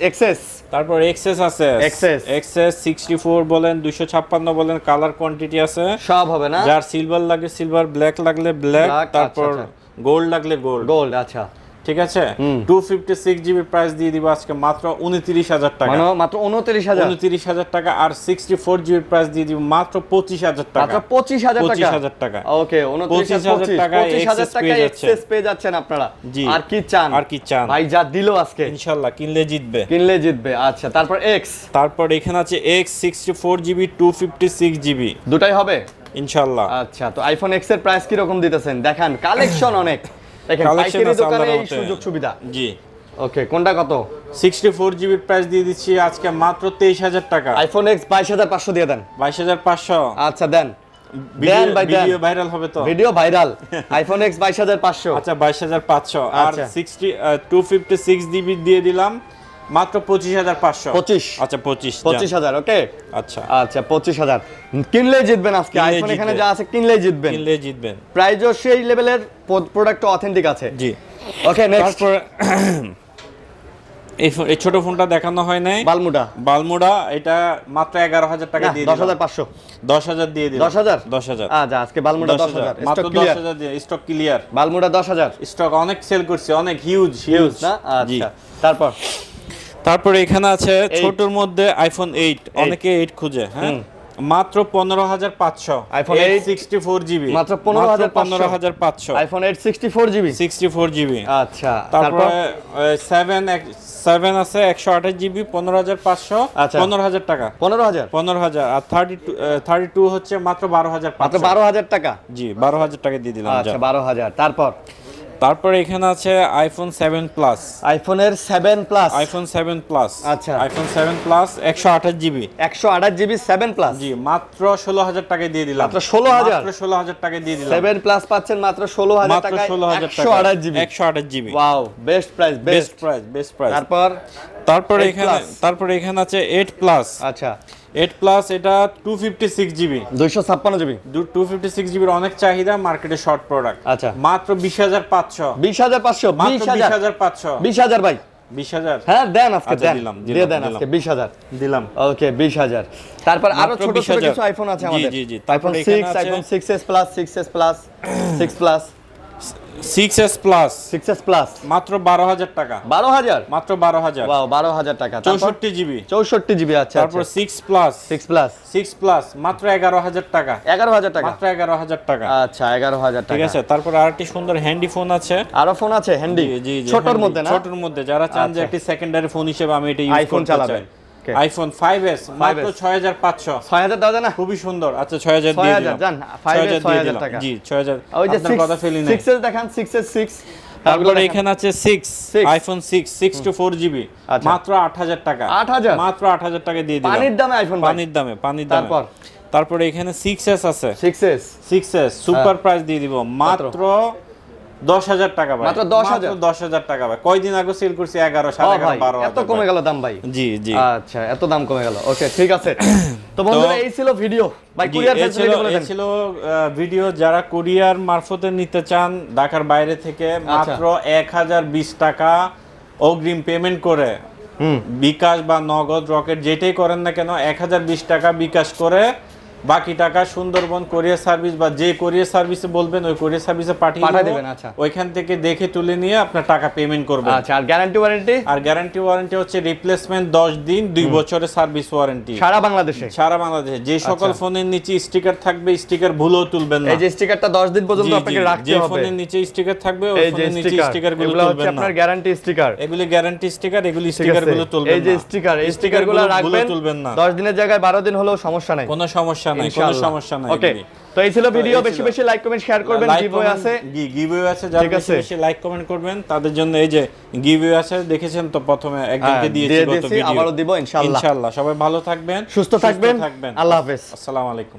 Speaker 1: এক্সএস
Speaker 2: তারপর এক্সএস আছে,
Speaker 1: XS
Speaker 2: এক্সএস 64 বলেন 256 বলেন, কালার কোয়ান্টিটি আছে।
Speaker 1: সব হবে না?
Speaker 2: যার সিলভার লাগে সিলভার, ব্ল্যাক লাগলে ব্ল্যাক,
Speaker 1: Black,
Speaker 2: তারপর
Speaker 1: আচ্ছা,
Speaker 2: গোল্ড লাগলে গোল্ড।
Speaker 1: গোল্ড, আচ্ছা
Speaker 2: ঠিক আছে 256 জিবি প্রাইস দিয়ে দিব আজকে মাত্র 29000 টাকা,
Speaker 1: মানে মাত্র 29000
Speaker 2: টাকা। আর 64 জিবি প্রাইস দিয়ে দিব মাত্র 25000 টাকা,
Speaker 1: মাত্র 25000
Speaker 2: টাকা।
Speaker 1: ওকে 29000 টাকা এক্সেস পেয়ে যাচ্ছেন আপনারা। আর কি চান ভাই, যা দিলো আজকে
Speaker 2: ইনশাআল্লাহ কিনলে জিতবে।
Speaker 1: আচ্ছা, তারপর
Speaker 2: তারপর এখানে আছে X 64 জিবি 256 জিবি,
Speaker 1: দুটাই হবে
Speaker 2: ইনশাআল্লাহ।
Speaker 1: আচ্ছা, তো আইফোন X এর প্রাইস কি রকম দিতেছেন দেখান, কালেকশন অনেক দেখেন, পাইকারি দোকানে এই সুযোগ সুবিধা।
Speaker 2: জি
Speaker 1: ওকে, কোনটা কত?
Speaker 2: 64 জিবির প্রাইস দিয়ে দিচ্ছি আজকে মাত্র 23000 টাকা।
Speaker 1: আইফোন X 22500 দিয়ে দেন।
Speaker 2: 22500,
Speaker 1: আচ্ছা দেন
Speaker 2: ভিডিও ভাইরাল হবে তো,
Speaker 1: ভিডিও ভাইরাল। আইফোন X 22500,
Speaker 2: আচ্ছা 22500। আর 256 জিবি দিয়ে দিলাম মাত্র 25500।
Speaker 1: 25,
Speaker 2: আচ্ছা
Speaker 1: 25000। ওকে
Speaker 2: আচ্ছা
Speaker 1: 25000 কিনলেই জিতবেন আজকে। আইফোন এখানে যা আছে কিনলেই জিতবেন। প্রাইসও সেই লেভেলের, প্রোডাক্ট অথেন্টিক আছে।
Speaker 2: জি
Speaker 1: ওকে, নেক্সট
Speaker 2: তারপর এই ছোট ফোনটা দেখানো হয় নাই, বালমুডা, এটা মাত্র 11000 টাকা দিয়ে দিলাম।
Speaker 1: 10500,
Speaker 2: 10000 দিয়ে দিলাম।
Speaker 1: 10000 আচ্ছা, আজকে বালমুডা 10000
Speaker 2: মাত্র 10000 দিয়ে স্টক ক্লিয়ার।
Speaker 1: বালমুডা 10000
Speaker 2: স্টক অনেক সেল করছে, অনেক হিউজ
Speaker 1: না। আচ্ছা, তারপর
Speaker 2: এখানে আছে ছোটর মধ্যে আইফোন 8, অনেকে 8 খুঁজে, হ্যাঁ মাত্র 15500।
Speaker 1: আইফোন 8
Speaker 2: 64 জিবি
Speaker 1: মাত্র 15500। IPhone 8 64 GB. আচ্ছা,
Speaker 2: তারপর 7 আছে 128 জিবি 15500, 15000 টাকা। 15000 আর 32 হচ্ছে মাত্র 12500।
Speaker 1: মাত্র 12000 টাকা।
Speaker 2: জি 12000 টাকা দিয়ে দিলাম।
Speaker 1: আচ্ছা 12000। তারপর
Speaker 2: এখানে আছে আইফোন 7 প্লাস,
Speaker 1: আইফোনের 7 প্লাস,
Speaker 2: আইফোন 7 প্লাস।
Speaker 1: আচ্ছা,
Speaker 2: আইফোন 7 প্লাস 128 জিবি
Speaker 1: 7 প্লাস।
Speaker 2: জি মাত্র 16000 টাকা দিয়ে দিলাম।
Speaker 1: মাত্র 16000
Speaker 2: টাকা দিয়ে দিলাম।
Speaker 1: 7 প্লাস পাচ্ছেন মাত্র 16000 টাকা, 128 জিবি। Wow, best price.
Speaker 2: তারপর এখানে আছে 8 প্লাস।
Speaker 1: আচ্ছা
Speaker 2: 8 প্লাস এটা 256 জিবি
Speaker 1: 256 জিবি
Speaker 2: 256 জিবির অনেক চাহিদা, মার্কেটে শর্ট প্রোডাক্ট।
Speaker 1: আচ্ছা,
Speaker 2: মাত্র 20500
Speaker 1: 20000 ভাই,
Speaker 2: 20000।
Speaker 1: হ্যাঁ দেন আজকে, দেন আজকে 20000
Speaker 2: দিলাম।
Speaker 1: ওকে 20000। তারপর আরো ছোট ছোট কিছু আইফোন আছে আমাদের।
Speaker 2: জি
Speaker 1: iPhone 6, iPhone 6s plus, 6s plus, 6 plus,
Speaker 2: 6s plus মাত্র 12000 টাকা।
Speaker 1: 12000
Speaker 2: মাত্র 12000।
Speaker 1: ওয়াও, 12000 টাকা।
Speaker 2: 64 জিবি। আচ্ছা, তারপর 6 প্লাস মাত্র 11000 টাকা।
Speaker 1: 11000 টাকা,
Speaker 2: মাত্র 11000 টাকা।
Speaker 1: আচ্ছা 11000 টাকা।
Speaker 2: ঠিক আছে, তারপর আরেকটি সুন্দর হ্যান্ডি ফোন আছে।
Speaker 1: আরো ফোন আছে হ্যান্ডি, ছোটর মধ্যে না,
Speaker 2: ছোটর মধ্যে যারা চান যে একটি সেকেন্ডারি ফোন হিসেবে আমি এটা ইউজ করতে চাই। আইফোন 5s মাত্র 6500।
Speaker 1: 6000 দাও না,
Speaker 2: খুবই সুন্দর। আচ্ছা 6000 দিয়ে দিলাম।
Speaker 1: 6000 টাকা।
Speaker 2: জি 6000।
Speaker 1: ওই যে
Speaker 2: আপনার কথা ফেলি না।
Speaker 1: 6s দেখান, 6s 6।
Speaker 2: তারপরে এখানে আছে 6 আইফোন 6 64 জিবি মাত্র 8000 টাকা।
Speaker 1: 8000
Speaker 2: মাত্র 8000 টাকা দিয়ে দিলাম।
Speaker 1: পানির দামে আইফোন,
Speaker 2: পানির দামে। তারপরে এখানে 6s আছে। 6s সুপার প্রাইস দিয়ে দিব মাত্র 10000 টাকা ভাই।
Speaker 1: মাত্র
Speaker 2: 10000 টাকা ভাই। কয়দিন আগে সেল করছি 11, 11.5, 12।
Speaker 1: এত কমে গেল দাম ভাই?
Speaker 2: জি।
Speaker 1: আচ্ছা, এত দাম কমে গেল। ওকে, ঠিক আছে। তো বন্ধুরা, এই ছিল ভিডিও। ভাই কুরিয়ার ফ্যাসিলিটি বলে দেন।
Speaker 2: এই ছিল ভিডিও। যারা কুরিয়ার মারফতে নিতে চান ঢাকার বাইরে থেকে, মাত্র 1020 টাকা অগ্রিম পেমেন্ট করে, বিকাশ বা নগদ, রকেট যেটাই করেন না কেন, 1020 টাকা বিকাশ করে বাকি টাকা সুন্দরবন কোরিয়ার সার্ভিস বা যে কোরিয়ার সার্ভিসে বলবেন ওই কোরিয়ার সার্ভিসে পাঠিয়ে দিবেন।
Speaker 1: আচ্ছা,
Speaker 2: ওইখান থেকে দেখে তুলে নিয়ে আপনার টাকা পেমেন্ট করবেন।
Speaker 1: আচ্ছা, আর গ্যারান্টি ওয়ারেন্টি
Speaker 2: হচ্ছে রিপ্লেসমেন্ট 10 দিন, 2 বছরের সার্ভিস ওয়ারেন্টি
Speaker 1: সারা বাংলাদেশে।
Speaker 2: যে সকল ফোনের নিচে স্টিকার থাকবে, স্টিকার ভুলেও তুলবেন না।
Speaker 1: এই যে স্টিকারটা 10 দিন পর্যন্ত আপনাকে রাখতে হবে।
Speaker 2: যে ফোনের নিচে স্টিকার থাকবে ওই ফোনের নিচে স্টিকারগুলো তুলবেন না।
Speaker 1: আপনার গ্যারান্টি স্টিকার,
Speaker 2: এগুলি গ্যারান্টি স্টিকার, এগুলি স্টিকারগুলো তুলবেন না।
Speaker 1: এই যে স্টিকারগুলো রাখবেন,
Speaker 2: তুলবেন না।
Speaker 1: 10 দিনের জায়গায় 12 দিন হলেও সমস্যা নাই,
Speaker 2: কোনো সমস্যা নাই।
Speaker 1: ওকে, তো এই ছিল ভিডিও। বেশি বেশি লাইক কমেন্ট শেয়ার করবেন। গিভওয়ে আছে, যারা
Speaker 2: বেশি বেশি লাইক কমেন্ট করবেন তাদের জন্য এই যে গিভওয়ে আছে, দেখেছেন তো প্রথমে একজনকে দিয়েছি গত ভিডিও,
Speaker 1: আবারও দিব ইনশাআল্লাহ।
Speaker 2: সবাই ভালো থাকবেন,
Speaker 1: সুস্থ থাকবেন। আল্লাহ হাফেজ,
Speaker 2: আসসালামু আলাইকুম।